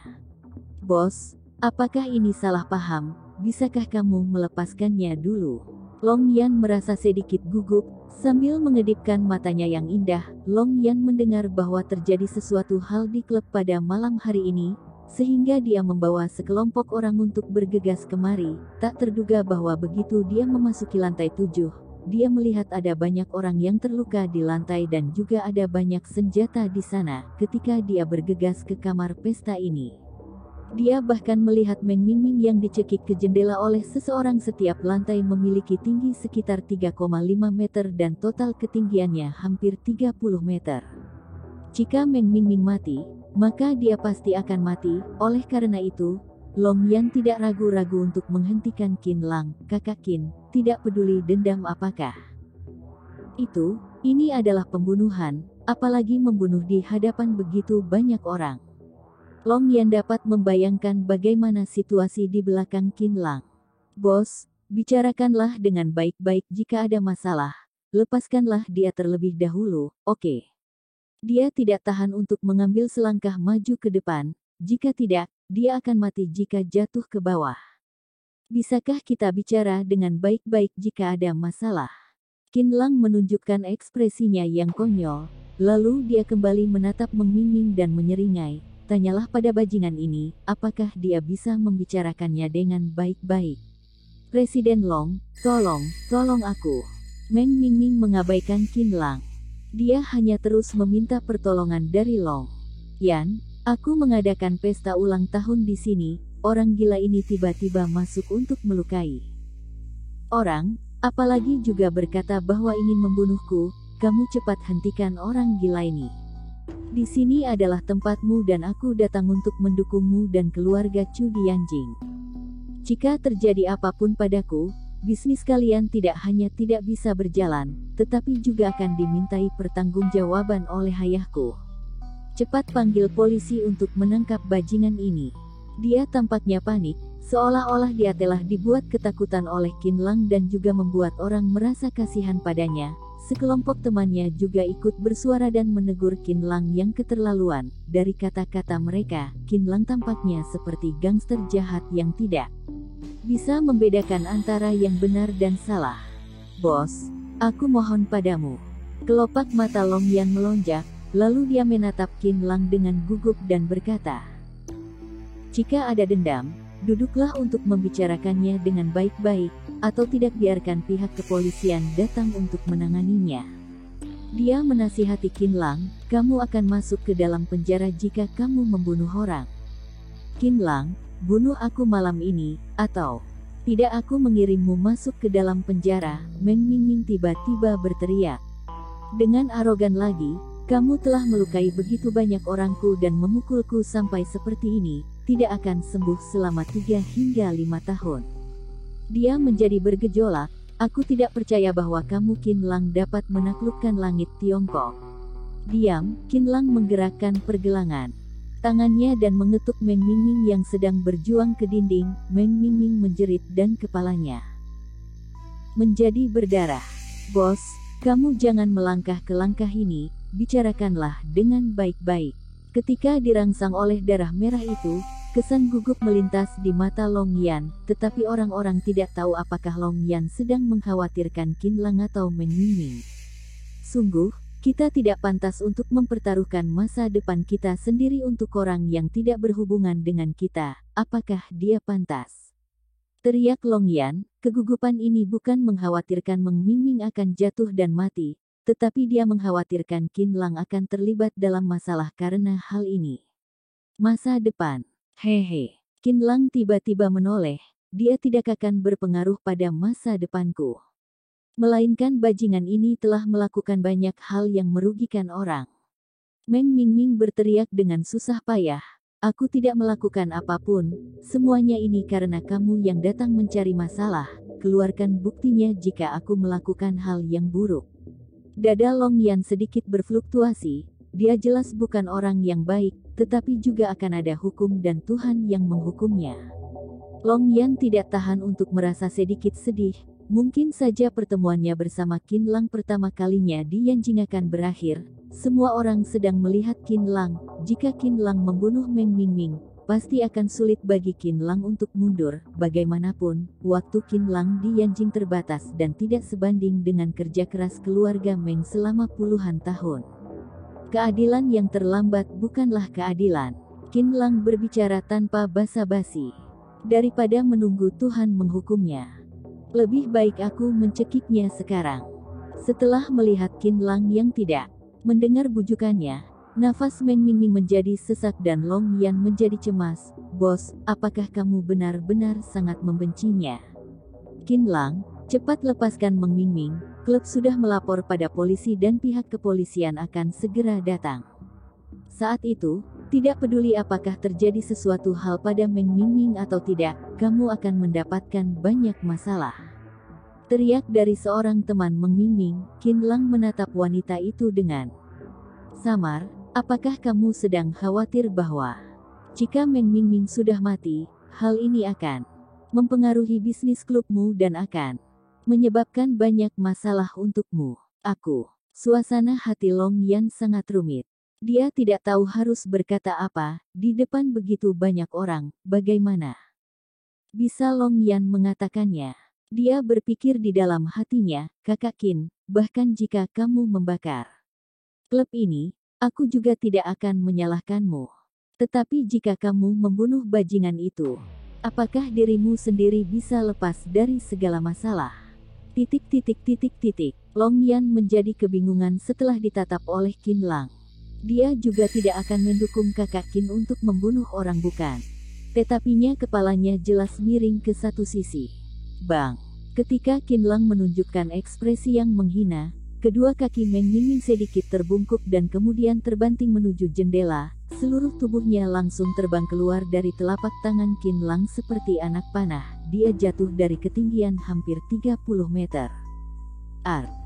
A: Bos, apakah ini salah paham? Bisakah kamu melepaskannya dulu? Long Yan merasa sedikit gugup, sambil mengedipkan matanya yang indah. Long Yan mendengar bahwa terjadi sesuatu hal di klub pada malam hari ini, sehingga dia membawa sekelompok orang untuk bergegas kemari. Tak terduga bahwa begitu dia memasuki lantai 7, dia melihat ada banyak orang yang terluka di lantai dan juga ada banyak senjata di sana. Ketika dia bergegas ke kamar pesta ini, dia bahkan melihat Meng Mingming yang dicekik ke jendela oleh seseorang. Setiap lantai memiliki tinggi sekitar 3,5 meter dan total ketinggiannya hampir 30 meter. Jika Meng Mingming mati, maka dia pasti akan mati. Oleh karena itu, Long Yan tidak ragu-ragu untuk menghentikan Qin Lang. Kakak Qin, tidak peduli dendam apakah itu, ini adalah pembunuhan, apalagi membunuh di hadapan begitu banyak orang. Long Yan dapat membayangkan bagaimana situasi di belakang Qin Lang. Bos, bicarakanlah dengan baik-baik. Jika ada masalah, lepaskanlah dia terlebih dahulu, oke? Dia tidak tahan untuk mengambil selangkah maju ke depan. Jika tidak, dia akan mati jika jatuh ke bawah. Bisakah kita bicara dengan baik-baik jika ada masalah? Qin Lang menunjukkan ekspresinya yang konyol, lalu dia kembali menatap Meng Mingming dan menyeringai. Tanyalah pada bajingan ini, apakah dia bisa membicarakannya dengan baik-baik. Presiden Long, tolong aku. Meng Mingming mengabaikan Qin Lang. Dia hanya terus meminta pertolongan dari Long Yan. Aku mengadakan pesta ulang tahun di sini. Orang gila ini tiba-tiba masuk untuk melukai orang, apalagi juga berkata bahwa ingin membunuhku. Kamu cepat hentikan orang gila ini. Di sini adalah tempatmu dan aku datang untuk mendukungmu dan keluarga Chu di Yanjing. Jika terjadi apapun padaku, bisnis kalian tidak hanya tidak bisa berjalan, tetapi juga akan dimintai pertanggungjawaban oleh ayahku. Cepat panggil polisi untuk menangkap bajingan ini. Dia tampaknya panik, seolah-olah dia telah dibuat ketakutan oleh Qin Lang dan juga membuat orang merasa kasihan padanya. sekelompok temannya juga ikut bersuara dan menegur Qin Lang yang keterlaluan. Dari kata-kata mereka, Qin Lang tampaknya seperti gangster jahat yang tidak bisa membedakan antara yang benar dan salah. "Bos, aku mohon padamu." Kelopak mata Long Yan melonjak, lalu dia menatap Qin Lang dengan gugup dan berkata, "Jika ada dendam, duduklah untuk membicarakannya dengan baik-baik, atau tidak biarkan pihak kepolisian datang untuk menanganinya." Dia menasihati Qin Lang, "Kamu akan masuk ke dalam penjara jika kamu membunuh orang. Qin Lang, bunuh aku malam ini, atau tidak aku mengirimmu masuk ke dalam penjara." Meng Mingming tiba-tiba berteriak dengan arogan lagi, "Kamu telah melukai begitu banyak orangku dan memukulku sampai seperti ini, tidak akan sembuh selama 3 hingga 5 tahun. Dia menjadi bergejolak, "Aku tidak percaya bahwa kamu Qin Lang dapat menaklukkan langit Tiongkok." "Diam!" Qin Lang menggerakkan pergelangan tangannya dan mengetuk Meng Mingming yang sedang berjuang ke dinding. Meng Mingming menjerit dan kepalanya menjadi berdarah. "Bos, kamu jangan melangkah ke langkah ini, bicarakanlah dengan baik-baik." Ketika dirangsang oleh darah merah itu, kesan gugup melintas di mata Long Yan, tetapi orang-orang tidak tahu apakah Long Yan sedang mengkhawatirkan Qin Lang atau Meng Mingming. "Sungguh, kita tidak pantas untuk mempertaruhkan masa depan kita sendiri untuk orang yang tidak berhubungan dengan kita. Apakah dia pantas?" teriak Long Yan. Kegugupan ini bukan mengkhawatirkan Meng Mingming akan jatuh dan mati, tetapi dia mengkhawatirkan Qin Lang akan terlibat dalam masalah karena hal ini. Masa depan. "Hehe." Qin Lang tiba-tiba menoleh, "Dia tidak akan berpengaruh pada masa depanku. Melainkan bajingan ini telah melakukan banyak hal yang merugikan orang." Meng Mingming berteriak dengan susah payah, "Aku tidak melakukan apapun, semuanya ini karena kamu yang datang mencari masalah. Keluarkan buktinya jika aku melakukan hal yang buruk." Dada Long Yan sedikit berfluktuasi, dia jelas bukan orang yang baik, tetapi juga akan ada hukum dan Tuhan yang menghukumnya. Long Yan tidak tahan untuk merasa sedikit sedih. Mungkin saja pertemuannya bersama Qin Lang pertama kalinya di Yanjing akan berakhir. Semua orang sedang melihat Qin Lang. Jika Qin Lang membunuh Meng Mingming, pasti akan sulit bagi Qin Lang untuk mundur. Bagaimanapun, waktu Qin Lang di Yanjing terbatas dan tidak sebanding dengan kerja keras keluarga Meng selama puluhan tahun. Keadilan yang terlambat bukanlah keadilan. Qin Lang berbicara tanpa basa-basi. "Daripada menunggu Tuhan menghukumnya, lebih baik aku mencekiknya sekarang." Setelah melihat Qin Lang yang tidak mendengar bujukannya, nafas Meng Mingming menjadi sesak dan Long Yan menjadi cemas. "Bos, apakah kamu benar-benar sangat membencinya?" "Qin Lang, cepat lepaskan Meng Mingming. Klub sudah melapor pada polisi dan pihak kepolisian akan segera datang. Saat itu, tidak peduli apakah terjadi sesuatu hal pada Meng Mingming atau tidak, kamu akan mendapatkan banyak masalah." Teriak dari seorang teman Meng Mingming. Qin Lang menatap wanita itu dengan samar. "Apakah kamu sedang khawatir bahwa jika Meng Mingming sudah mati, hal ini akan mempengaruhi bisnis klubmu dan akan menyebabkan banyak masalah untukmu?" Suasana hati Long Yan sangat rumit. Dia tidak tahu harus berkata apa, di depan begitu banyak orang, bagaimana bisa Long Yan mengatakannya. Dia berpikir di dalam hatinya, "Kakak Qin, bahkan jika kamu membakar klub ini, aku juga tidak akan menyalahkanmu. Tetapi jika kamu membunuh bajingan itu, apakah dirimu sendiri bisa lepas dari segala masalah?" Long Yan menjadi kebingungan setelah ditatap oleh Qin Lang. Dia juga tidak akan mendukung kakak Qin untuk membunuh orang bukan. Tetapinya kepalanya jelas miring ke satu sisi. Bang! Ketika Qin Lang menunjukkan ekspresi yang menghina, kedua kaki Meng Mingming sedikit terbungkuk dan kemudian terbanting menuju jendela. Seluruh tubuhnya langsung terbang keluar dari telapak tangan Qin Lang seperti anak panah. Dia jatuh dari ketinggian hampir 30 meter.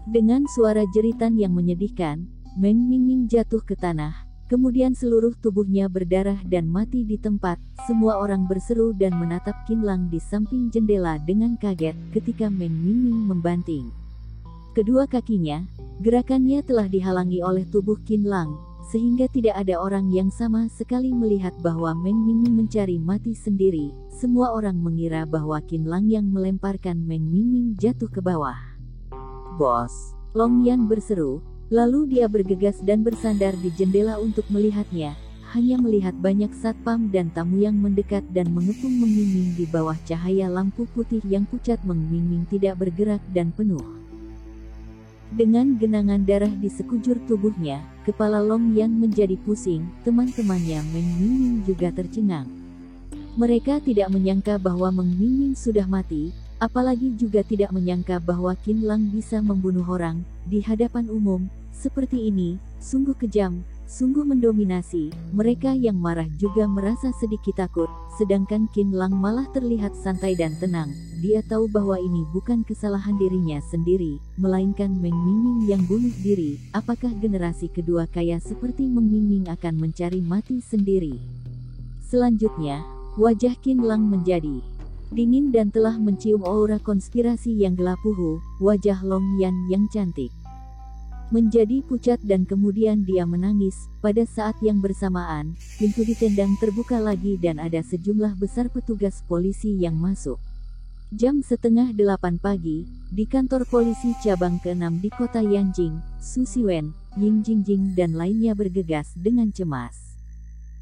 A: Dengan suara jeritan yang menyedihkan, Meng Mingming jatuh ke tanah. Kemudian seluruh tubuhnya berdarah dan mati di tempat. Semua orang berseru dan menatap Qin Lang di samping jendela dengan kaget ketika Meng Mingming membanting Kedua kakinya, gerakannya telah dihalangi oleh tubuh Qin Lang, sehingga tidak ada orang yang sama sekali melihat bahwa Meng Mingming mencari mati sendiri. Semua orang mengira bahwa Qin Lang yang melemparkan Meng Mingming jatuh ke bawah. "Bos!" Long Yan berseru, lalu dia bergegas dan bersandar di jendela untuk melihatnya. Hanya melihat banyak satpam dan tamu yang mendekat dan mengepung Meng Mingming di bawah cahaya lampu putih yang pucat. Meng Mingming tidak bergerak dan penuh dengan genangan darah di sekujur tubuhnya. Kepala Long Yan menjadi pusing. Teman-temannya Meng Mingming juga tercengang. Mereka tidak menyangka bahwa Meng Mingming sudah mati, apalagi juga tidak menyangka bahwa Qin Lang bisa membunuh orang di hadapan umum seperti ini. Sungguh kejam, sungguh mendominasi. Mereka yang marah juga merasa sedikit takut, sedangkan Qin Lang malah terlihat santai dan tenang. Dia tahu bahwa ini bukan kesalahan dirinya sendiri, melainkan Meng Mingming yang bunuh diri. Apakah generasi kedua kaya seperti Meng Mingming akan mencari mati sendiri? Selanjutnya, wajah Qin Lang menjadi dingin dan telah mencium aura konspirasi yang gelap. Wajah Long Yan yang cantik menjadi pucat dan kemudian dia menangis. Pada saat yang bersamaan, pintu di tendang terbuka lagi dan ada sejumlah besar petugas polisi yang masuk. Jam 7:30 pagi, di kantor polisi cabang ke-6 di kota Yanjing, Su Siwen, Ying Jingjing dan lainnya bergegas dengan cemas.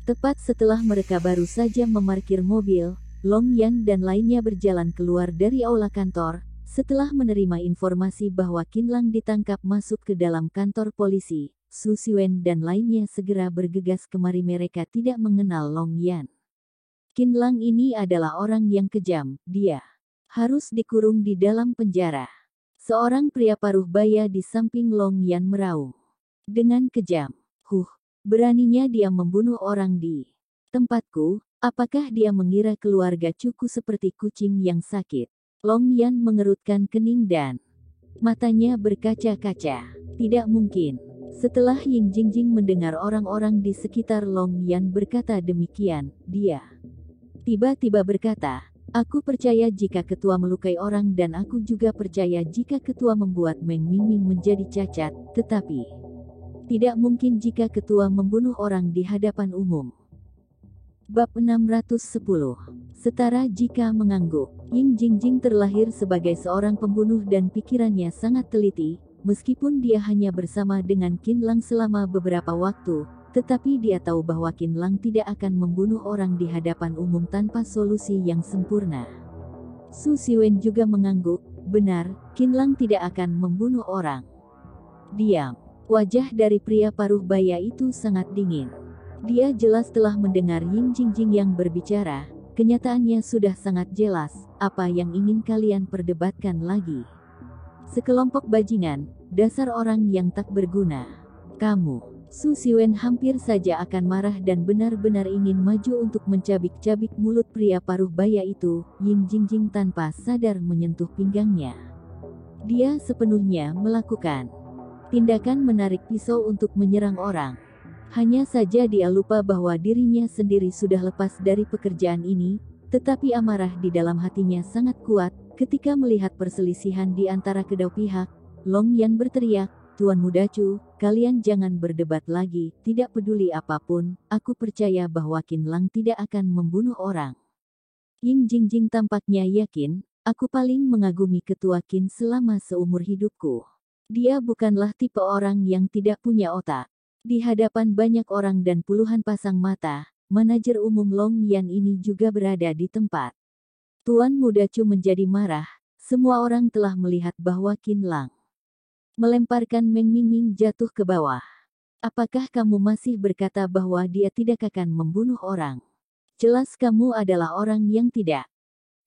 A: Tepat setelah mereka baru saja memarkir mobil, Long Yan dan lainnya berjalan keluar dari aula kantor. Setelah menerima informasi bahwa Qin Lang ditangkap masuk ke dalam kantor polisi, Su Siwen dan lainnya segera bergegas kemari. Mereka tidak mengenal Long Yan. Qin Lang ini adalah orang yang kejam, dia harus dikurung di dalam penjara. Seorang pria paruh baya di samping Long Yan meraung dengan kejam. Beraninya dia membunuh orang di tempatku? Apakah dia mengira keluarga cuku seperti kucing yang sakit? Long Yan mengerutkan kening dan matanya berkaca-kaca. Tidak mungkin. Setelah Ying Jingjing mendengar orang-orang di sekitar Long Yan berkata demikian, dia tiba-tiba berkata, "Aku percaya jika ketua melukai orang dan aku juga percaya jika ketua membuat Meng Mingming menjadi cacat, tetapi tidak mungkin jika ketua membunuh orang di hadapan umum." Bab 610. Setara jika mengangguk. Ying Jingjing terlahir sebagai seorang pembunuh dan pikirannya sangat teliti. Meskipun dia hanya bersama dengan Qin Lang selama beberapa waktu, tetapi dia tahu bahwa Qin Lang tidak akan membunuh orang di hadapan umum tanpa solusi yang sempurna. Su Siwen juga mengangguk. Benar, Qin Lang tidak akan membunuh orang. Diam. Wajah dari pria paruh baya itu sangat dingin. Dia jelas telah mendengar Ying Jingjing yang berbicara. Kenyataannya sudah sangat jelas. Apa yang ingin kalian perdebatkan lagi? Sekelompok bajingan, dasar orang yang tak berguna. Kamu. Su Siwen hampir saja akan marah dan benar-benar ingin maju untuk mencabik-cabik mulut pria paruh baya itu. Ying Jingjing tanpa sadar menyentuh pinggangnya. Dia sepenuhnya melakukan tindakan menarik pisau untuk menyerang orang. Hanya saja dia lupa bahwa dirinya sendiri sudah lepas dari pekerjaan ini, tetapi amarah di dalam hatinya sangat kuat. Ketika melihat perselisihan di antara kedua pihak, Long Yan berteriak, "Tuan Muda Chu, kalian jangan berdebat lagi, tidak peduli apapun, aku percaya bahwa Qin Lang tidak akan membunuh orang." Ying Jingjing tampaknya yakin, "Aku paling mengagumi ketua Qin selama seumur hidupku. Dia bukanlah tipe orang yang tidak punya otak." Di hadapan banyak orang dan puluhan pasang mata, manajer umum Long Yan ini juga berada di tempat. Tuan Muda Chu menjadi marah. Semua orang telah melihat bahwa Qin Lang melemparkan Meng Mingming jatuh ke bawah. Apakah kamu masih berkata bahwa dia tidak akan membunuh orang? Jelas kamu adalah orang yang tidak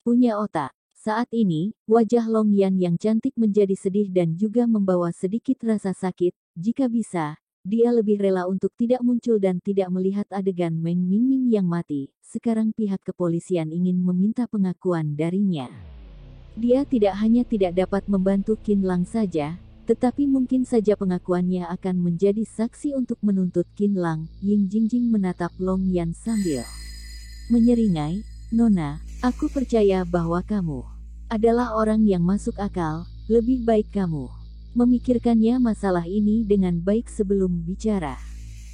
A: punya otak. Saat ini, wajah Long Yan yang cantik menjadi sedih dan juga membawa sedikit rasa sakit. Jika bisa, dia lebih rela untuk tidak muncul dan tidak melihat adegan Meng Mingming yang mati. Sekarang pihak kepolisian ingin meminta pengakuan darinya. Dia tidak hanya tidak dapat membantu Qin Lang saja, tetapi mungkin saja pengakuannya akan menjadi saksi untuk menuntut Qin Lang. Ying Jingjing menatap Long Yan sambil menyeringai, "Nona, aku percaya bahwa kamu adalah orang yang masuk akal. Lebih baik kamu memikirkannya masalah ini dengan baik sebelum bicara.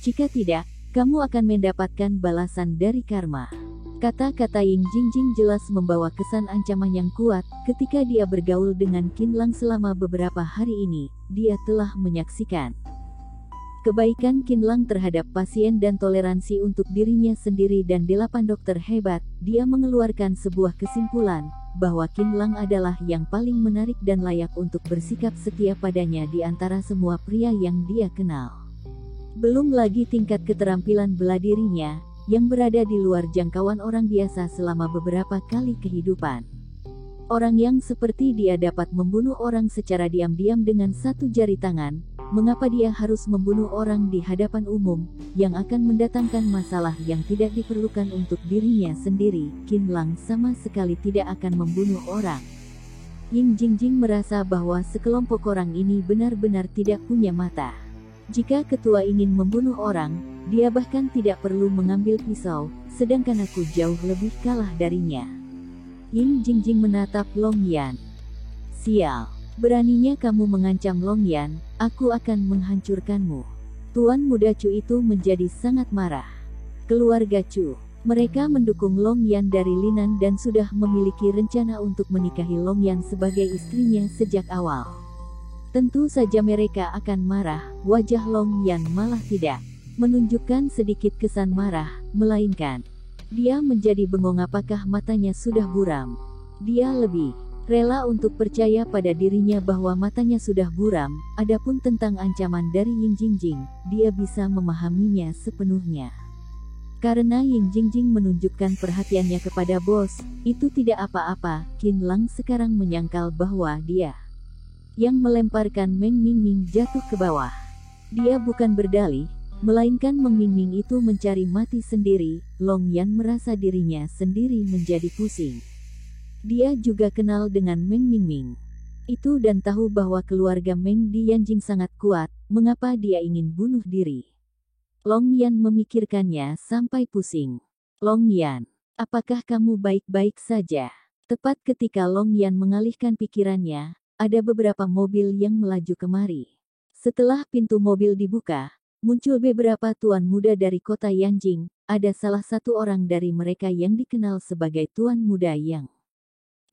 A: Jika tidak, kamu akan mendapatkan balasan dari karma. Kata-kata Ying Jingjing jelas membawa kesan ancaman yang kuat. Ketika dia bergaul dengan Qin Lang selama beberapa hari ini, dia telah menyaksikan kebaikan Qin Lang terhadap pasien dan toleransi untuk dirinya sendiri dan 8 dokter hebat. Dia mengeluarkan sebuah kesimpulan bahwa Qin Lang adalah yang paling menarik dan layak untuk bersikap setia padanya di antara semua pria yang dia kenal. Belum lagi tingkat keterampilan bela dirinya yang berada di luar jangkauan orang biasa selama beberapa kali kehidupan. Orang yang seperti dia dapat membunuh orang secara diam-diam dengan satu jari tangan. Mengapa dia harus membunuh orang di hadapan umum, yang akan mendatangkan masalah yang tidak diperlukan untuk dirinya sendiri? Qin Lang sama sekali tidak akan membunuh orang. Ying Jingjing merasa bahwa sekelompok orang ini benar-benar tidak punya mata. Jika ketua ingin membunuh orang, dia bahkan tidak perlu mengambil pisau, sedangkan aku jauh lebih kalah darinya. Ying Jingjing menatap Long Yan. Sial, beraninya kamu mengancam Long Yan, aku akan menghancurkanmu. Tuan muda Chu itu menjadi sangat marah. Keluarga Chu, mereka mendukung Long Yan dari Linan dan sudah memiliki rencana untuk menikahi Long Yan sebagai istrinya sejak awal. Tentu saja mereka akan marah. Wajah Long Yan malah tidak menunjukkan sedikit kesan marah, melainkan dia menjadi bengong. Apakah matanya sudah buram? Dia lebih rela untuk percaya pada dirinya bahwa matanya sudah buram. Adapun tentang ancaman dari Ying Jingjing, dia bisa memahaminya sepenuhnya. Karena Ying Jingjing menunjukkan perhatiannya kepada bos, itu tidak apa-apa. Qin Lang sekarang menyangkal bahwa dia yang melemparkan Meng Mingming jatuh ke bawah. Dia bukan berdalih, melainkan Meng Mingming itu mencari mati sendiri. Long Yan merasa dirinya sendiri menjadi pusing. Dia juga kenal dengan Meng Mingming itu dan tahu bahwa keluarga Meng di Yanjing sangat kuat. Mengapa dia ingin bunuh diri? Long Yan memikirkannya sampai pusing. Long Yan, apakah kamu baik-baik saja? Tepat ketika Long Yan mengalihkan pikirannya, ada beberapa mobil yang melaju kemari. Setelah pintu mobil dibuka, muncul beberapa tuan muda dari kota Yanjing. Ada salah satu orang dari mereka yang dikenal sebagai tuan muda Yang.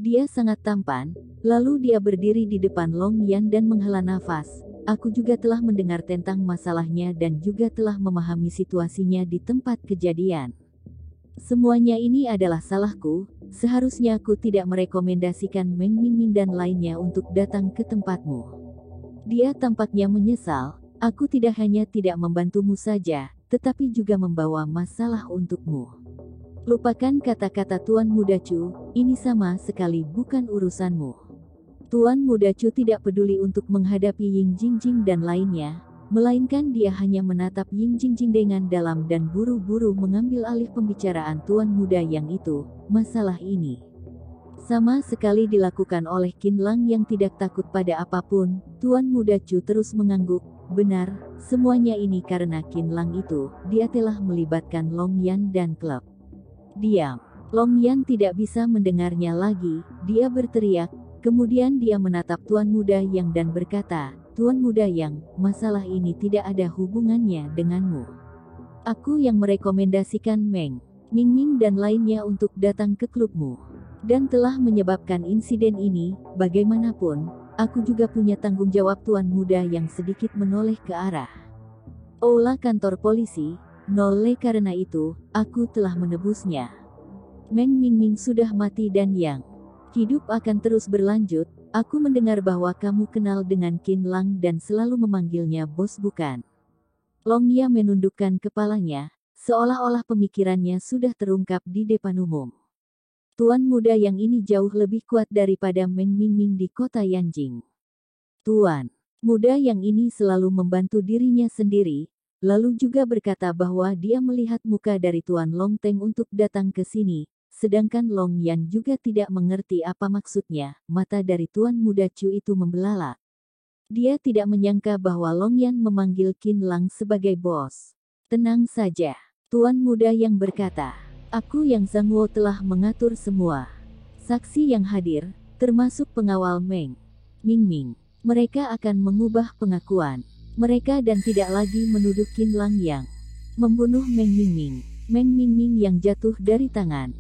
A: Dia sangat tampan, lalu dia berdiri di depan Long Yan dan menghela nafas. Aku juga telah mendengar tentang masalahnya dan juga telah memahami situasinya di tempat kejadian. Semuanya ini adalah salahku. Seharusnya aku tidak merekomendasikan Meng Mingming dan lainnya untuk datang ke tempatmu. Dia tampaknya menyesal. Aku tidak hanya tidak membantumu saja, tetapi juga membawa masalah untukmu. Lupakan kata-kata Tuan Muda Chu, ini sama sekali bukan urusanmu. Tuan Muda Chu tidak peduli untuk menghadapi Ying Jingjing dan lainnya, melainkan dia hanya menatap Ying Jingjing dengan dalam dan buru-buru mengambil alih pembicaraan Tuan Muda Yang itu. Masalah ini sama sekali dilakukan oleh Qin Lang yang tidak takut pada apapun. Tuan Muda Chu terus mengangguk. Benar, semuanya ini karena Qin Lang itu. Dia telah melibatkan Long Yan dan klub. Diam. Long Yan tidak bisa mendengarnya lagi. Dia berteriak. Kemudian dia menatap Tuan Muda Yang dan berkata, Tuan Muda Yang, masalah ini tidak ada hubungannya denganmu. Aku yang merekomendasikan Meng Mingming dan lainnya untuk datang ke klubmu. Dan telah menyebabkan insiden ini. Bagaimanapun, aku juga punya tanggung jawab. Tuan Muda Yang sedikit menoleh ke arah aula kantor polisi. Oleh karena itu, aku telah menebusnya. Meng Mingming sudah mati dan Yang hidup akan terus berlanjut. Aku mendengar bahwa kamu kenal dengan Qin Lang dan selalu memanggilnya bos, bukan? Long Yan menundukkan kepalanya, seolah-olah pemikirannya sudah terungkap di depan umum. Tuan Muda Yang ini jauh lebih kuat daripada Meng Mingming di kota Yanjing. Tuan Muda Yang ini selalu membantu dirinya sendiri, lalu juga berkata bahwa dia melihat muka dari Tuan Long Teng untuk datang ke sini. Sedangkan Long Yan juga tidak mengerti apa maksudnya. Mata dari Tuan Muda Chu itu membelalak. Dia tidak menyangka bahwa Long Yan memanggil Qin Lang sebagai bos. Tenang saja, Tuan Muda Yang berkata. Aku yang Zhangwo telah mengatur semua. Saksi yang hadir, termasuk pengawal Meng Mingming. Mereka akan mengubah pengakuan mereka dan tidak lagi menuduh Qin Lang yang membunuh Meng Mingming. Meng Mingming yang jatuh dari tangan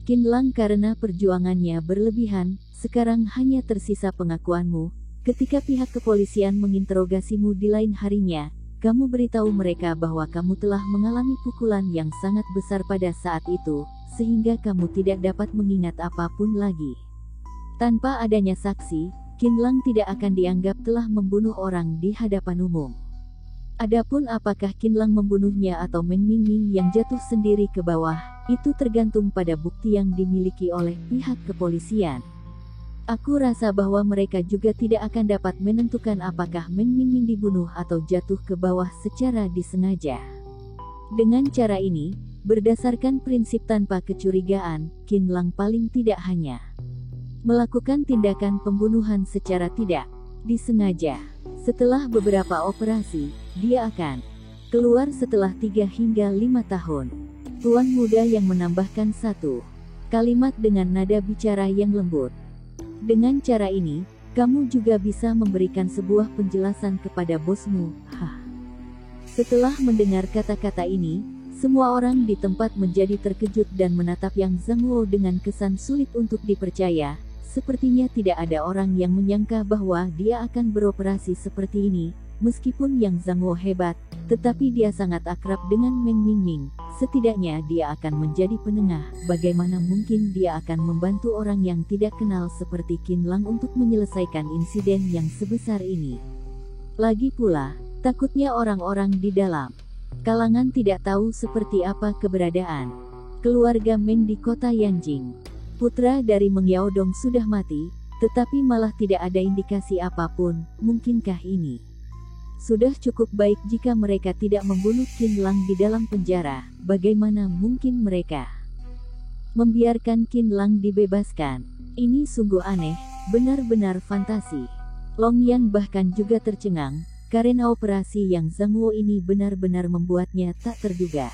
A: Qin Lang karena perjuangannya berlebihan, sekarang hanya tersisa pengakuanmu. Ketika pihak kepolisian menginterogasimu di lain harinya, kamu beritahu mereka bahwa kamu telah mengalami pukulan yang sangat besar pada saat itu, sehingga kamu tidak dapat mengingat apapun lagi. Tanpa adanya saksi, Qin Lang tidak akan dianggap telah membunuh orang di hadapan umum. Adapun apakah Qin Lang membunuhnya atau Meng Mingming yang jatuh sendiri ke bawah, itu tergantung pada bukti yang dimiliki oleh pihak kepolisian. Aku rasa bahwa mereka juga tidak akan dapat menentukan apakah Meng Mingming dibunuh atau jatuh ke bawah secara disengaja. Dengan cara ini, berdasarkan prinsip tanpa kecurigaan, Qin Lang paling tidak hanya melakukan tindakan pembunuhan secara tidak disengaja. Setelah beberapa operasi, dia akan keluar setelah 3 hingga 5 tahun. Tuan muda yang menambahkan satu kalimat dengan nada bicara yang lembut. Dengan cara ini, kamu juga bisa memberikan sebuah penjelasan kepada bosmu. Setelah mendengar kata-kata ini, semua orang di tempat menjadi terkejut dan menatap Yang Zhangwo dengan kesan sulit untuk dipercaya. Sepertinya tidak ada orang yang menyangka bahwa dia akan beroperasi seperti ini. Meskipun Yang Zhangwo hebat, tetapi dia sangat akrab dengan Meng Mingming. Setidaknya dia akan menjadi penengah. Bagaimana mungkin dia akan membantu orang yang tidak kenal seperti Qin Lang untuk menyelesaikan insiden yang sebesar ini? Lagi pula, takutnya orang-orang di dalam kalangan tidak tahu seperti apa keberadaan keluarga Meng di kota Yanjing. Putra dari Meng Yaodong sudah mati, tetapi malah tidak ada indikasi apapun. Mungkinkah ini sudah cukup baik jika mereka tidak membunuh Qin Lang di dalam penjara? Bagaimana mungkin mereka membiarkan Qin Lang dibebaskan? Ini sungguh aneh, benar-benar fantasi. Long Yan bahkan juga tercengang, karena operasi Yang Zhangwo ini benar-benar membuatnya tak terduga.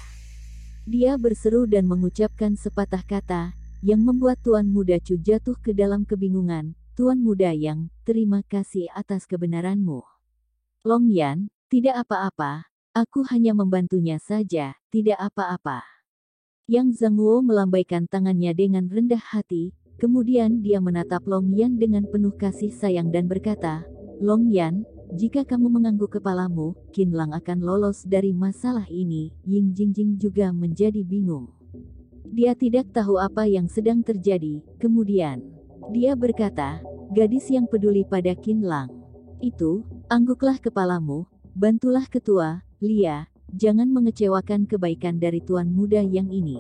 A: Dia berseru dan mengucapkan sepatah kata, yang membuat Tuan Muda Chu jatuh ke dalam kebingungan. Tuan Muda Yang, terima kasih atas kebenaranmu. Long Yan, tidak apa-apa, aku hanya membantunya saja, tidak apa-apa. Yang Zhangwo melambaikan tangannya dengan rendah hati, kemudian dia menatap Long Yan dengan penuh kasih sayang dan berkata, Long Yan, jika kamu mengangguk kepalamu, Qin Lang akan lolos dari masalah ini. Ying Jingjing juga menjadi bingung. Dia tidak tahu apa yang sedang terjadi. Kemudian, dia berkata, gadis yang peduli pada Qin Lang itu, angguklah kepalamu, bantulah ketua, Lia, jangan mengecewakan kebaikan dari tuan muda yang ini.